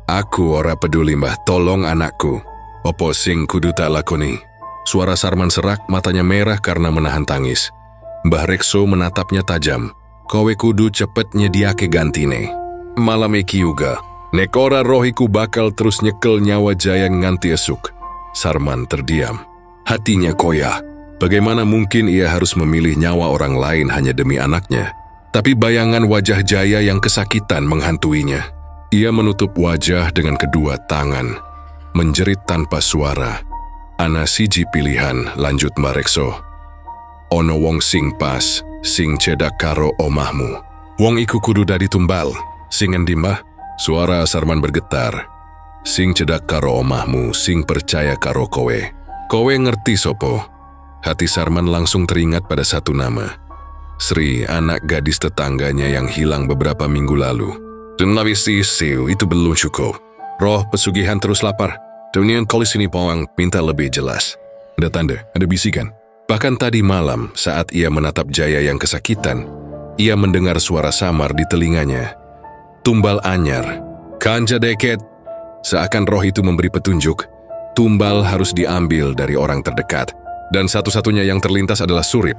Aku ora peduli mbah, tolong anakku. Opo sing kudu tak lakoni? Suara Sarman serak, matanya merah karena menahan tangis. Mbah Rekso menatapnya tajam. Kowe kudu cepet nyediake gantine. Malam iki juga, nek ora rohiku bakal terus nyekel nyawa Jaya nganti esuk. Sarman terdiam. Hatinya koyah. Bagaimana mungkin ia harus memilih nyawa orang lain hanya demi anaknya? Tapi bayangan wajah Jaya yang kesakitan menghantuinya. Ia menutup wajah dengan kedua tangan, menjerit tanpa suara. Ana siji pilihan, lanjut Mbah Rekso. Ono wong sing pas, sing cedak karo omahmu. Wong iku kudu dadi tumbal. Sing endi mbah? Suara Sarman bergetar. Sing cedak karo omahmu, sing percaya karo kowe. Kowe ngerti sopo? Hati Sarman langsung teringat pada satu nama. Sri, anak gadis tetangganya yang hilang beberapa minggu lalu. Dan labisi siu itu belum cukup. Roh pesugihan terus lapar. Dunian kolis ini pawang minta lebih jelas. Ada tanda, ada bisikan. Bahkan tadi malam saat ia menatap Jaya yang kesakitan, ia mendengar suara samar di telinganya. Tumbal anyar. Kanja deket. Seakan roh itu memberi petunjuk, tumbal harus diambil dari orang terdekat. Dan satu-satunya yang terlintas adalah Surip,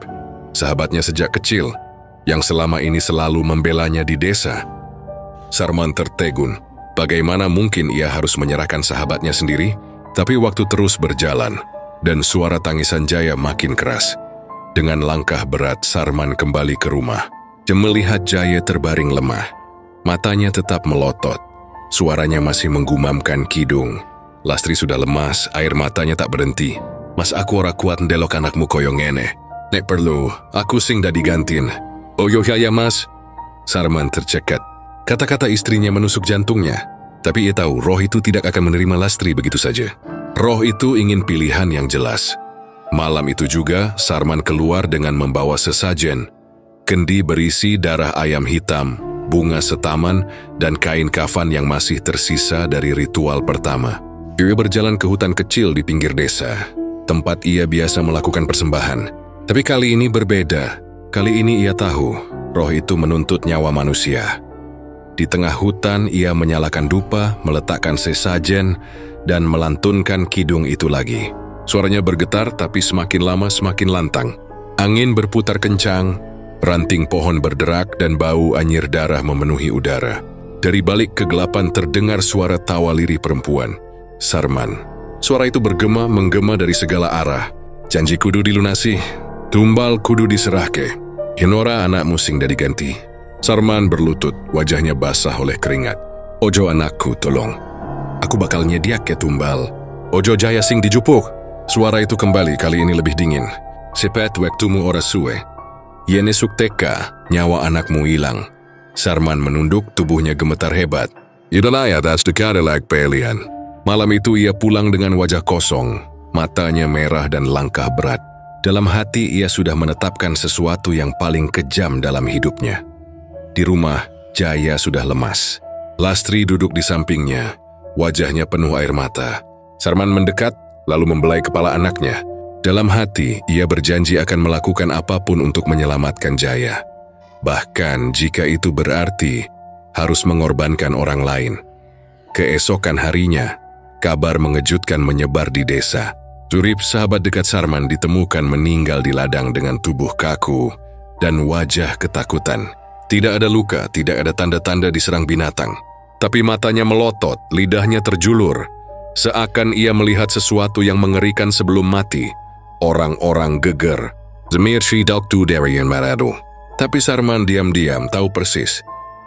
sahabatnya sejak kecil, yang selama ini selalu membelanya di desa. Sarman tertegun. Bagaimana mungkin ia harus menyerahkan sahabatnya sendiri? Tapi waktu terus berjalan, dan suara tangisan Jaya makin keras. Dengan langkah berat, Sarman kembali ke rumah. Melihat Jaya terbaring lemah. Matanya tetap melotot. Suaranya masih menggumamkan kidung. Lastri sudah lemas, air matanya tak berhenti. Mas aku ora kuat ndelok anakmu koyo ngene. Nek perlu, aku sing dadi gantin. Oh yo ya mas. Sarman tercekat. Kata-kata istrinya menusuk jantungnya. Tapi ia tahu roh itu tidak akan menerima Lastri begitu saja. Roh itu ingin pilihan yang jelas. Malam itu juga, Sarman keluar dengan membawa sesajen. Kendi berisi darah ayam hitam, bunga setaman, dan kain kafan yang masih tersisa dari ritual pertama. Ia berjalan ke hutan kecil di pinggir desa, tempat ia biasa melakukan persembahan. Tapi kali ini berbeda. Kali ini ia tahu, roh itu menuntut nyawa manusia. Di tengah hutan, ia menyalakan dupa, meletakkan sesajen, dan melantunkan kidung itu lagi. Suaranya bergetar, tapi semakin lama semakin lantang. Angin berputar kencang, ranting pohon berderak dan bau anyir darah memenuhi udara. Dari balik kegelapan terdengar suara tawa lirih perempuan. Sarman. Suara itu menggema dari segala arah. Janji kudu dilunasi, tumbal kudu diserahke. Hinora anakmu sing dadi ganti. Sarman berlutut, wajahnya basah oleh keringat. Ojo anakku, tolong. Aku bakal nyediake tumbal. Ojo Jaya sing dijupuk. Suara itu kembali, kali ini lebih dingin. Sepet waktumu ora suwe. Yene sukteka, nyawa anakmu hilang. Sarman menunduk, tubuhnya gemetar hebat. Yudalaya atas dekade like pelian. Malam itu ia pulang dengan wajah kosong, matanya merah dan langkah berat. Dalam hati ia sudah menetapkan sesuatu yang paling kejam dalam hidupnya. Di rumah, Jaya sudah lemas. Lastri duduk di sampingnya, wajahnya penuh air mata. Sarman mendekat, lalu membelai kepala anaknya. Dalam hati, ia berjanji akan melakukan apapun untuk menyelamatkan Jaya. Bahkan jika itu berarti harus mengorbankan orang lain. Keesokan harinya, kabar mengejutkan menyebar di desa. Surip, sahabat dekat Sarman, ditemukan meninggal di ladang dengan tubuh kaku dan wajah ketakutan. Tidak ada luka, tidak ada tanda-tanda diserang binatang. Tapi matanya melotot, lidahnya terjulur. Seakan ia melihat sesuatu yang mengerikan sebelum mati. Orang-orang geger. Zemir Shidok tu Darian Maradu. Tapi Sarman diam-diam tahu persis.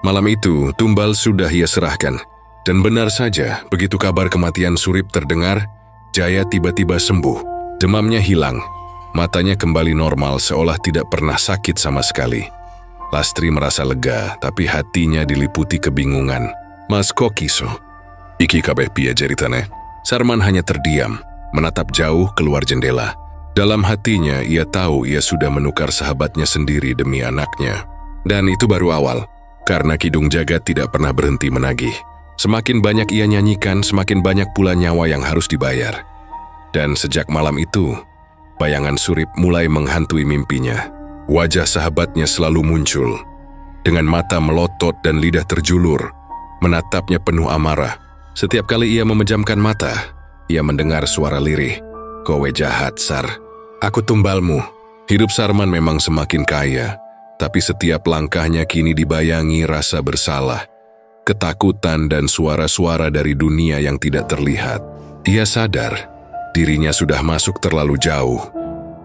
Malam itu, tumbal sudah ia serahkan. Dan benar saja, begitu kabar kematian Surip terdengar, Jaya tiba-tiba sembuh. Demamnya hilang. Matanya kembali normal seolah tidak pernah sakit sama sekali. Lastri merasa lega, tapi hatinya diliputi kebingungan. Mas Kokiso. Iki kabeh piye ceritane? Sarman hanya terdiam, menatap jauh keluar jendela. Dalam hatinya, ia tahu ia sudah menukar sahabatnya sendiri demi anaknya. Dan itu baru awal, karena Kidung Jagat tidak pernah berhenti menagih. Semakin banyak ia nyanyikan, semakin banyak pula nyawa yang harus dibayar. Dan sejak malam itu, bayangan Surip mulai menghantui mimpinya. Wajah sahabatnya selalu muncul. Dengan mata melotot dan lidah terjulur, menatapnya penuh amarah. Setiap kali ia memejamkan mata, ia mendengar suara lirih. Kowe jahat, Sar. Aku tumbalmu. Hidup Sarman memang semakin kaya, tapi setiap langkahnya kini dibayangi rasa bersalah, ketakutan dan suara-suara dari dunia yang tidak terlihat. Ia sadar, dirinya sudah masuk terlalu jauh,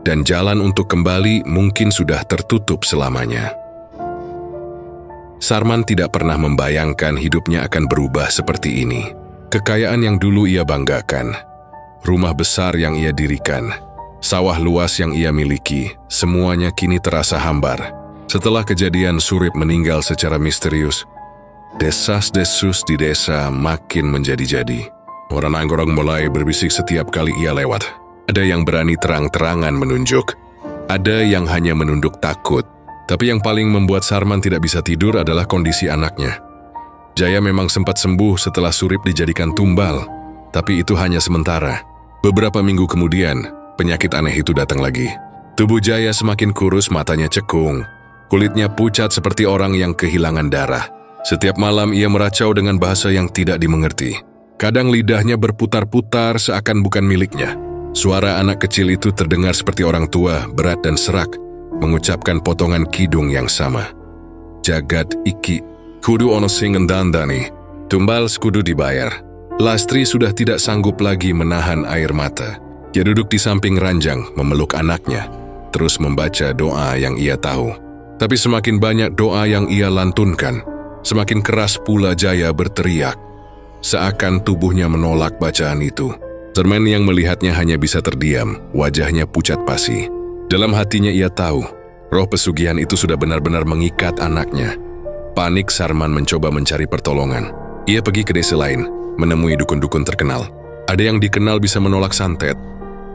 dan jalan untuk kembali mungkin sudah tertutup selamanya. Sarman tidak pernah membayangkan hidupnya akan berubah seperti ini. Kekayaan yang dulu ia banggakan, rumah besar yang ia dirikan, sawah luas yang ia miliki, semuanya kini terasa hambar. Setelah kejadian Surip meninggal secara misterius, desas-desus di desa makin menjadi-jadi. Orang anggorong mulai berbisik setiap kali ia lewat. Ada yang berani terang-terangan menunjuk, ada yang hanya menunduk takut. Tapi yang paling membuat Sarman tidak bisa tidur adalah kondisi anaknya. Jaya memang sempat sembuh setelah Surip dijadikan tumbal, tapi itu hanya sementara. Beberapa minggu kemudian, penyakit aneh itu datang lagi. Tubuh Jaya semakin kurus, matanya cekung. Kulitnya pucat seperti orang yang kehilangan darah. Setiap malam ia meracau dengan bahasa yang tidak dimengerti. Kadang lidahnya berputar-putar seakan bukan miliknya. Suara anak kecil itu terdengar seperti orang tua, berat dan serak, mengucapkan potongan kidung yang sama. Jagad iki, kudu ono sing ngendandani, tumbal kudu dibayar. Lastri sudah tidak sanggup lagi menahan air mata. Ia duduk di samping ranjang, memeluk anaknya, terus membaca doa yang ia tahu. Tapi semakin banyak doa yang ia lantunkan, semakin keras pula Jaya berteriak. Seakan tubuhnya menolak bacaan itu. Sarman yang melihatnya hanya bisa terdiam, wajahnya pucat pasi. Dalam hatinya ia tahu, roh pesugihan itu sudah benar-benar mengikat anaknya. Panik, Sarman mencoba mencari pertolongan. Ia pergi ke desa lain, menemui dukun-dukun terkenal. Ada yang dikenal bisa menolak santet.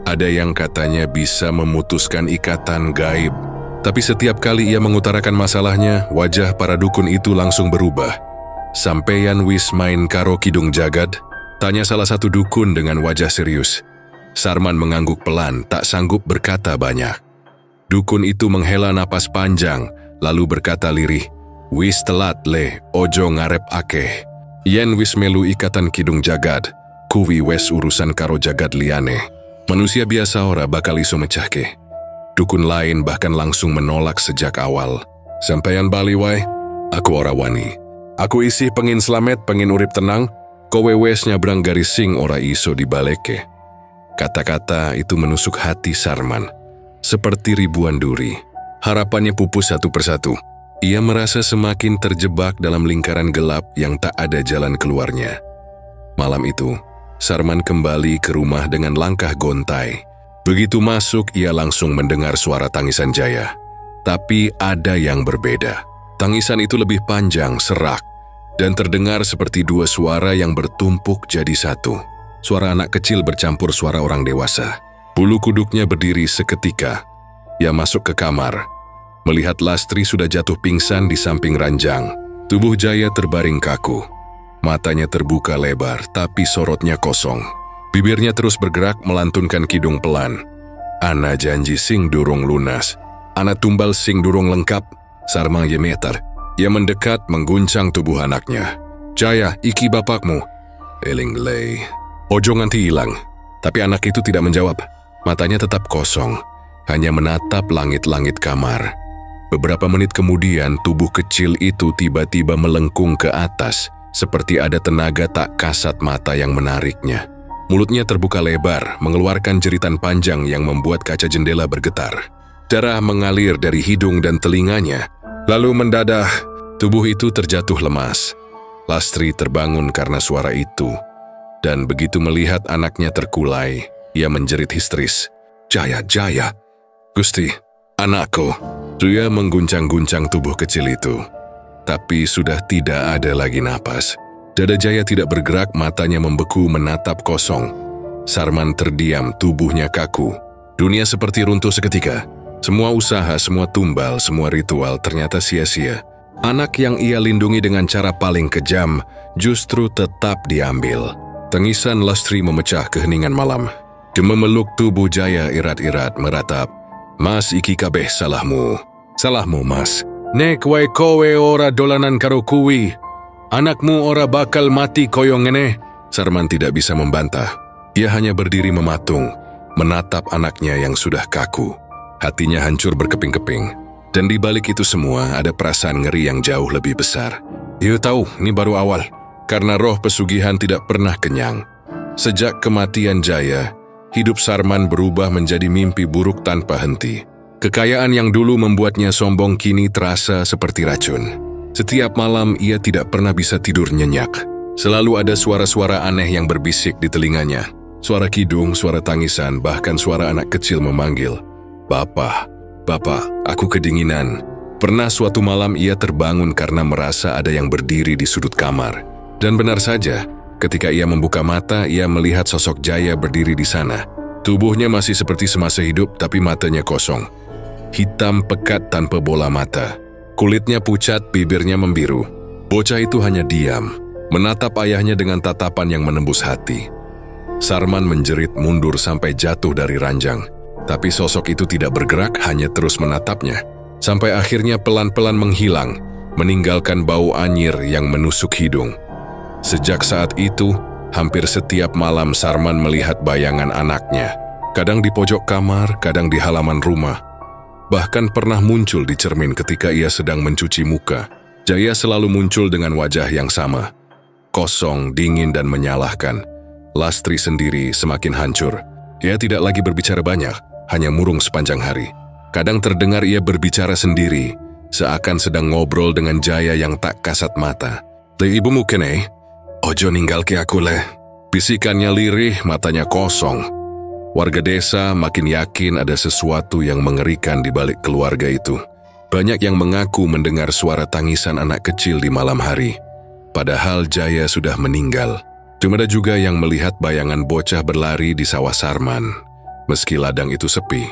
Ada yang katanya bisa memutuskan ikatan gaib. Tapi setiap kali ia mengutarakan masalahnya, wajah para dukun itu langsung berubah. "Sampeyan wis main karo kidung jagad?" tanya salah satu dukun dengan wajah serius. Sarman mengangguk pelan, tak sanggup berkata banyak. Dukun itu menghela napas panjang, lalu berkata lirih, "Wis telat le, ojo ngarep akeh. Yen wis melu ikatan kidung jagad, kuwi wes urusan karo jagad liane. Manusia biasa ora bakal iso mecahke." Dukun lain bahkan langsung menolak sejak awal. "Sampeyan bali wae, aku ora wani. Aku isih pengin slamet, pengin urip tenang, kowe wes nyabrang garis sing ora iso dibaleke." Kata-kata itu menusuk hati Sarman, seperti ribuan duri. Harapannya pupus satu persatu. Ia merasa semakin terjebak dalam lingkaran gelap yang tak ada jalan keluarnya. Malam itu, Sarman kembali ke rumah dengan langkah gontai. Begitu masuk, ia langsung mendengar suara tangisan Jaya. Tapi ada yang berbeda. Tangisan itu lebih panjang, serak, dan terdengar seperti dua suara yang bertumpuk jadi satu. Suara anak kecil bercampur suara orang dewasa. Bulu kuduknya berdiri seketika. Ia masuk ke kamar. Melihat Lastri sudah jatuh pingsan di samping ranjang. Tubuh Jaya terbaring kaku. Matanya terbuka lebar, tapi sorotnya kosong. Bibirnya terus bergerak melantunkan kidung pelan. "Ana janji sing durung lunas. Ana tumbal sing durung lengkap." Sarman gemetar. Ia mendekat mengguncang tubuh anaknya. "Jaya, iki bapakmu." "Eling lei. Ojo nganti hilang." Tapi anak itu tidak menjawab. Matanya tetap kosong, hanya menatap langit-langit kamar. Beberapa menit kemudian, tubuh kecil itu tiba-tiba melengkung ke atas, seperti ada tenaga tak kasat mata yang menariknya. Mulutnya terbuka lebar, mengeluarkan jeritan panjang yang membuat kaca jendela bergetar. Darah mengalir dari hidung dan telinganya. Lalu mendadak, tubuh itu terjatuh lemas. Lastri terbangun karena suara itu. Dan begitu melihat anaknya terkulai, ia menjerit histeris. "Jaya, Jaya! Gusti, anakku!" Dia mengguncang-guncang tubuh kecil itu. Tapi sudah tidak ada lagi napas. Dada Jaya tidak bergerak, matanya membeku menatap kosong. Sarman terdiam, tubuhnya kaku. Dunia seperti runtuh seketika. Semua usaha, semua tumbal, semua ritual ternyata sia-sia. Anak yang ia lindungi dengan cara paling kejam justru tetap diambil. Tangisan Lastri memecah keheningan malam. Dia memeluk tubuh Jaya irat-irat meratap. "Mas, iki kabeh salahmu. Salahmu, Mas. Nek wae kowe ora dolanan karo kuwi, anakmu ora bakal mati koyo ngene." Sarman tidak bisa membantah. Ia hanya berdiri mematung, menatap anaknya yang sudah kaku. Hatinya hancur berkeping-keping. Dan di balik itu semua ada perasaan ngeri yang jauh lebih besar. Ia tahu ini baru awal, karena roh pesugihan tidak pernah kenyang. Sejak kematian Jaya, hidup Sarman berubah menjadi mimpi buruk tanpa henti. Kekayaan yang dulu membuatnya sombong kini terasa seperti racun. Setiap malam ia tidak pernah bisa tidur nyenyak. Selalu ada suara-suara aneh yang berbisik di telinganya. Suara kidung, suara tangisan, bahkan suara anak kecil memanggil, "Bapak, Bapak, aku kedinginan." Pernah suatu malam ia terbangun karena merasa ada yang berdiri di sudut kamar. Dan benar saja, ketika ia membuka mata, ia melihat sosok Jaya berdiri di sana. Tubuhnya masih seperti semasa hidup, tapi matanya kosong. Hitam pekat tanpa bola mata. Kulitnya pucat, bibirnya membiru. Bocah itu hanya diam, menatap ayahnya dengan tatapan yang menembus hati. Sarman menjerit mundur sampai jatuh dari ranjang. Tapi sosok itu tidak bergerak, hanya terus menatapnya. sampai akhirnya pelan-pelan menghilang, meninggalkan bau anyir yang menusuk hidung. Sejak saat itu, hampir setiap malam Sarman melihat bayangan anaknya, kadang di pojok kamar, kadang di halaman rumah. Bahkan pernah muncul di cermin ketika ia sedang mencuci muka. Jaya selalu muncul dengan wajah yang sama, kosong, dingin, dan menyalahkan. Lastri sendiri semakin hancur. Ia tidak lagi berbicara banyak, hanya murung sepanjang hari. Kadang terdengar ia berbicara sendiri, seakan sedang ngobrol dengan Jaya yang tak kasat mata. "Le ibumu kene? Ojo ninggal ke aku le." Bisikannya lirih, matanya kosong. Warga desa makin yakin ada sesuatu yang mengerikan di balik keluarga itu. Banyak yang mengaku mendengar suara tangisan anak kecil di malam hari. Padahal Jaya sudah meninggal. Cuma ada juga yang melihat bayangan bocah berlari di sawah Sarman. Meski ladang itu sepi,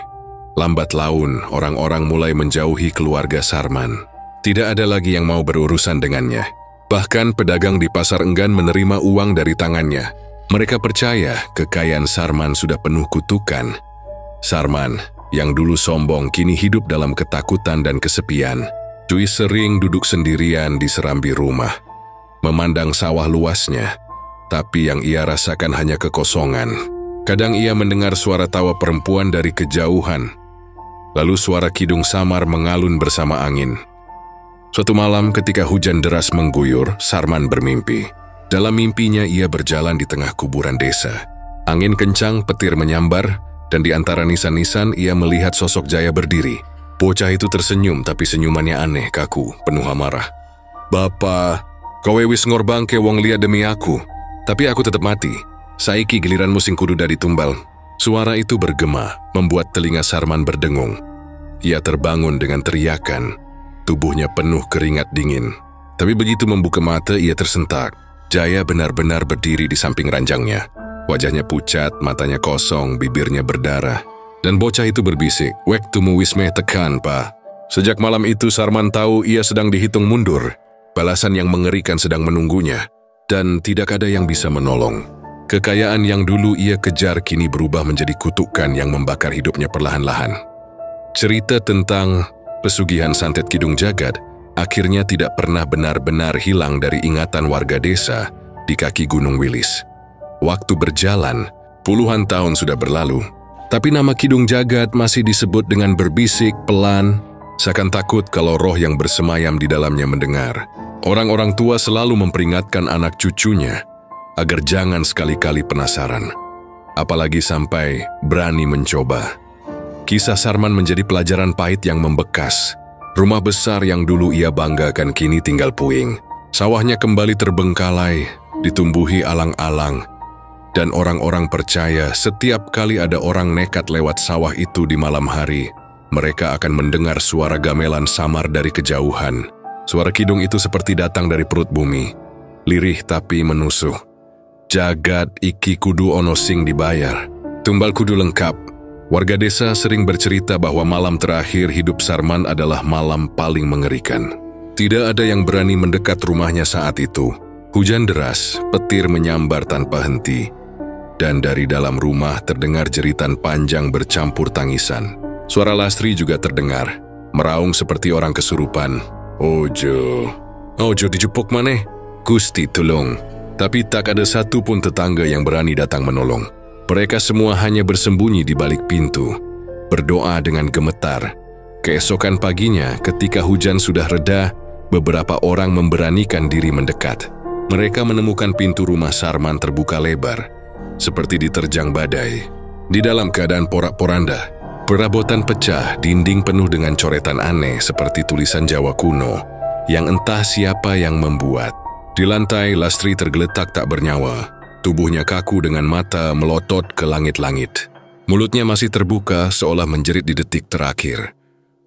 lambat laun orang-orang mulai menjauhi keluarga Sarman. Tidak ada lagi yang mau berurusan dengannya. Bahkan pedagang di pasar enggan menerima uang dari tangannya. Mereka percaya kekayaan Sarman sudah penuh kutukan. Sarman, yang dulu sombong, kini hidup dalam ketakutan dan kesepian. Cui sering duduk sendirian di serambi rumah, memandang sawah luasnya, tapi yang ia rasakan hanya kekosongan. Kadang ia mendengar suara tawa perempuan dari kejauhan, lalu suara kidung samar mengalun bersama angin. Suatu malam ketika hujan deras mengguyur, Sarman bermimpi. Dalam mimpinya ia berjalan di tengah kuburan desa. Angin kencang, petir menyambar, dan di antara nisan-nisan ia melihat sosok Jaya berdiri. Bocah itu tersenyum, tapi senyumannya aneh, kaku, penuh amarah. "Bapa, kowe wis ngorbangke wong liya demi aku, tapi aku tetap mati. Saiki giliran musing kudu dari tumbal." Suara itu bergema, membuat telinga Sarman berdengung. Ia terbangun dengan teriakan, tubuhnya penuh keringat dingin. Tapi begitu membuka mata, ia tersentak. Jaya benar-benar berdiri di samping ranjangnya. Wajahnya pucat, matanya kosong, bibirnya berdarah. Dan bocah itu berbisik, "Wek tumu wismeh tekan, pa." Sejak malam itu Sarman tahu ia sedang dihitung mundur. Balasan yang mengerikan sedang menunggunya. Dan tidak ada yang bisa menolong. Kekayaan yang dulu ia kejar kini berubah menjadi kutukan yang membakar hidupnya perlahan-lahan. Cerita tentang pesugihan santet Kidung Jagad akhirnya tidak pernah benar-benar hilang dari ingatan warga desa di kaki Gunung Wilis. Waktu berjalan, puluhan tahun sudah berlalu, tapi nama Kidung Jagad masih disebut dengan berbisik, pelan, seakan takut kalau roh yang bersemayam di dalamnya mendengar. Orang-orang tua selalu memperingatkan anak cucunya agar jangan sekali-kali penasaran, apalagi sampai berani mencoba. Kisah Sarman menjadi pelajaran pahit yang membekas. Rumah besar yang dulu ia banggakan kini tinggal puing. Sawahnya kembali terbengkalai, ditumbuhi alang-alang. Dan orang-orang percaya setiap kali ada orang nekat lewat sawah itu di malam hari, mereka akan mendengar suara gamelan samar dari kejauhan. Suara kidung itu seperti datang dari perut bumi, lirih tapi menusuh. "Jagad iki kudu ono sing dibayar, tumbal kudu lengkap." Warga desa sering bercerita bahwa malam terakhir hidup Sarman adalah malam paling mengerikan. Tidak ada yang berani mendekat rumahnya saat itu. Hujan deras, petir menyambar tanpa henti. Dan dari dalam rumah terdengar jeritan panjang bercampur tangisan. Suara Lastri juga terdengar, meraung seperti orang kesurupan. Ojo dijupuk maneh, Gusti tulung." Tapi tak ada satu pun tetangga yang berani datang menolong. Mereka semua hanya bersembunyi di balik pintu, berdoa dengan gemetar. Keesokan paginya, ketika hujan sudah reda, beberapa orang memberanikan diri mendekat. Mereka menemukan pintu rumah Sarman terbuka lebar, seperti diterjang badai. Di dalam keadaan porak-poranda, perabotan pecah, dinding penuh dengan coretan aneh seperti tulisan Jawa kuno, yang entah siapa yang membuat. Di lantai, Lastri tergeletak tak bernyawa. Tubuhnya kaku dengan mata melotot ke langit-langit. Mulutnya masih terbuka seolah menjerit di detik terakhir.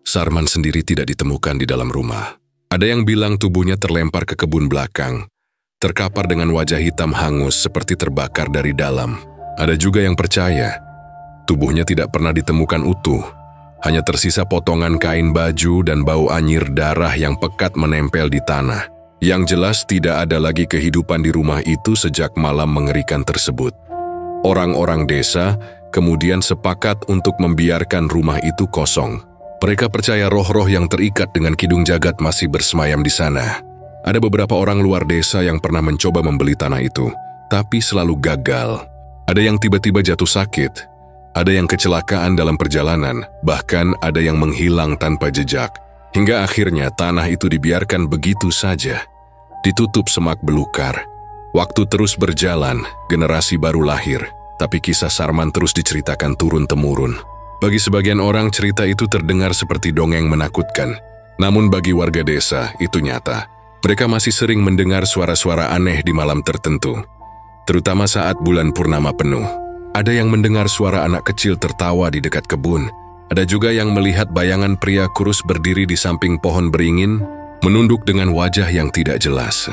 Sarman sendiri tidak ditemukan di dalam rumah. Ada yang bilang tubuhnya terlempar ke kebun belakang, terkapar dengan wajah hitam hangus seperti terbakar dari dalam. Ada juga yang percaya tubuhnya tidak pernah ditemukan utuh, hanya tersisa potongan kain baju dan bau anyir darah yang pekat menempel di tanah. Yang jelas tidak ada lagi kehidupan di rumah itu sejak malam mengerikan tersebut. Orang-orang desa kemudian sepakat untuk membiarkan rumah itu kosong. Mereka percaya roh-roh yang terikat dengan Kidung Jagat masih bersemayam di sana. Ada beberapa orang luar desa yang pernah mencoba membeli tanah itu, tapi selalu gagal. Ada yang tiba-tiba jatuh sakit, ada yang kecelakaan dalam perjalanan, bahkan ada yang menghilang tanpa jejak. Hingga akhirnya tanah itu dibiarkan begitu saja, ditutup semak belukar. Waktu terus berjalan, generasi baru lahir, tapi kisah Sarman terus diceritakan turun-temurun. Bagi sebagian orang, cerita itu terdengar seperti dongeng menakutkan. Namun bagi warga desa, itu nyata. Mereka masih sering mendengar suara-suara aneh di malam tertentu, terutama saat bulan purnama penuh. Ada yang mendengar suara anak kecil tertawa di dekat kebun. Ada juga yang melihat bayangan pria kurus berdiri di samping pohon beringin, menunduk dengan wajah yang tidak jelas.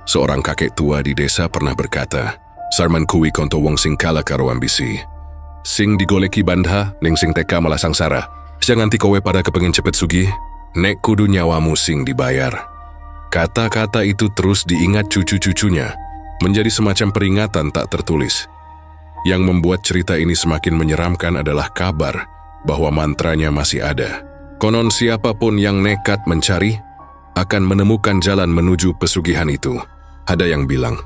Seorang kakek tua di desa pernah berkata, "Sarman kuwi konto wong sing kala karo ambisi. Sing digoleki bandha, ning sing teka malah sangsara. Jangan nganti kowe pada kepengin cepet sugih, nek kudu nyawamu sing dibayar." Kata-kata itu terus diingat cucu-cucunya, menjadi semacam peringatan tak tertulis. Yang membuat cerita ini semakin menyeramkan adalah kabar bahwa mantranya masih ada. Konon siapapun yang nekat mencari, akan menemukan jalan menuju pesugihan itu. Ada yang bilang,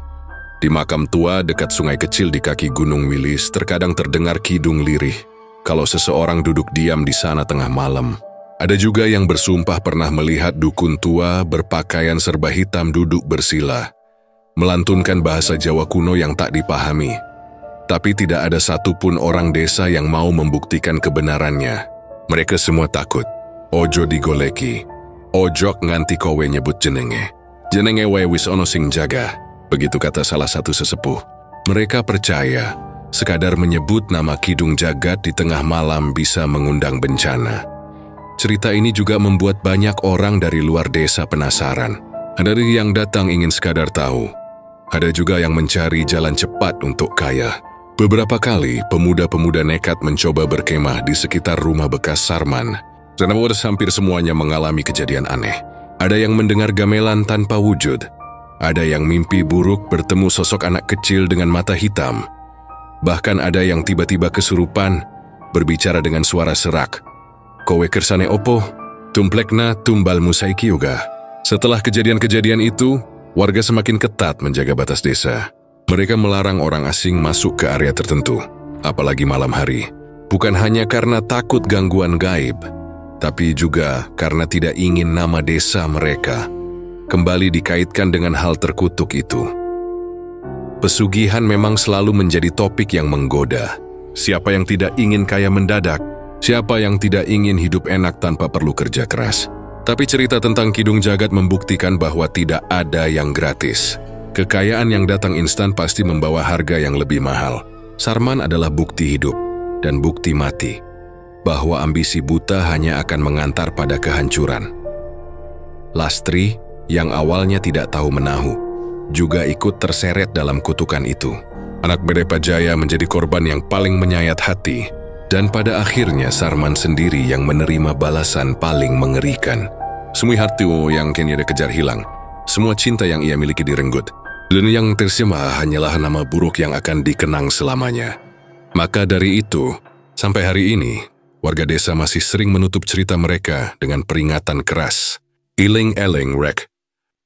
di makam tua dekat sungai kecil di kaki Gunung Wilis terkadang terdengar kidung lirih kalau seseorang duduk diam di sana tengah malam. Ada juga yang bersumpah pernah melihat dukun tua berpakaian serba hitam duduk bersila, melantunkan bahasa Jawa kuno yang tak dipahami. Tapi tidak ada satupun orang desa yang mau membuktikan kebenarannya. Mereka semua takut. Ojo digoleki, ojo nganti kowe nyebut jenenge. Jenenge wae wis ono sing jaga. Begitu kata salah satu sesepuh. Mereka percaya, sekadar menyebut nama Kidung Jagat di tengah malam bisa mengundang bencana. Cerita ini juga membuat banyak orang dari luar desa penasaran. Ada yang datang ingin sekadar tahu. Ada juga yang mencari jalan cepat untuk kaya. Beberapa kali, pemuda-pemuda nekat mencoba berkemah di sekitar rumah bekas Sarman. Dan hampir semuanya mengalami kejadian aneh. Ada yang mendengar gamelan tanpa wujud. Ada yang mimpi buruk bertemu sosok anak kecil dengan mata hitam. Bahkan ada yang tiba-tiba kesurupan, berbicara dengan suara serak. Kowe kersane opo? Tumplekna tumbal musaiki yoga. Setelah kejadian-kejadian itu, warga semakin ketat menjaga batas desa. Mereka melarang orang asing masuk ke area tertentu, apalagi malam hari. Bukan hanya karena takut gangguan gaib, tapi juga karena tidak ingin nama desa mereka kembali dikaitkan dengan hal terkutuk itu. Pesugihan memang selalu menjadi topik yang menggoda. Siapa yang tidak ingin kaya mendadak? Siapa yang tidak ingin hidup enak tanpa perlu kerja keras? Tapi cerita tentang Kidung Jagat membuktikan bahwa tidak ada yang gratis. Kekayaan yang datang instan pasti membawa harga yang lebih mahal. Sarman adalah bukti hidup dan bukti mati, bahwa ambisi buta hanya akan mengantar pada kehancuran. Lastri, yang awalnya tidak tahu menahu, juga ikut terseret dalam kutukan itu. Anak Bedepa Jaya menjadi korban yang paling menyayat hati, dan pada akhirnya Sarman sendiri yang menerima balasan paling mengerikan. Semua harta yang kini dia kejar hilang, semua cinta yang ia miliki direnggut, dan yang tersisa hanyalah nama buruk yang akan dikenang selamanya. Maka dari itu, sampai hari ini, warga desa masih sering menutup cerita mereka dengan peringatan keras. Iling-eling rek.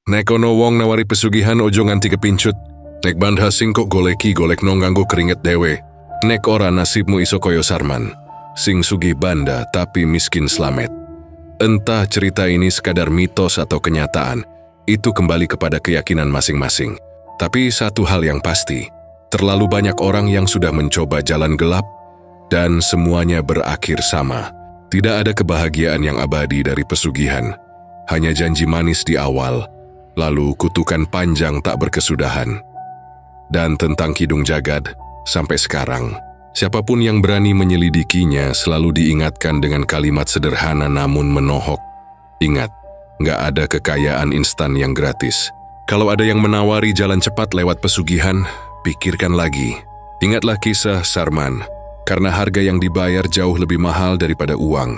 Nek ono wong nawari pesugihan ojo nganti kepincut. Nek bandha sing kok goleki golek no nganggo keringet dewe. Nek ora nasibmu iso koyo Sarman. Sing sugih banda tapi miskin slamet. Entah cerita ini sekadar mitos atau kenyataan, itu kembali kepada keyakinan masing-masing. Tapi satu hal yang pasti, terlalu banyak orang yang sudah mencoba jalan gelap, dan semuanya berakhir sama. Tidak ada kebahagiaan yang abadi dari pesugihan. Hanya janji manis di awal, lalu kutukan panjang tak berkesudahan. Dan tentang Kidung Jagat, sampai sekarang, siapapun yang berani menyelidikinya selalu diingatkan dengan kalimat sederhana namun menohok. Ingat, nggak ada kekayaan instan yang gratis. Kalau ada yang menawari jalan cepat lewat pesugihan, pikirkan lagi. Ingatlah kisah Sarman, karena harga yang dibayar jauh lebih mahal daripada uang.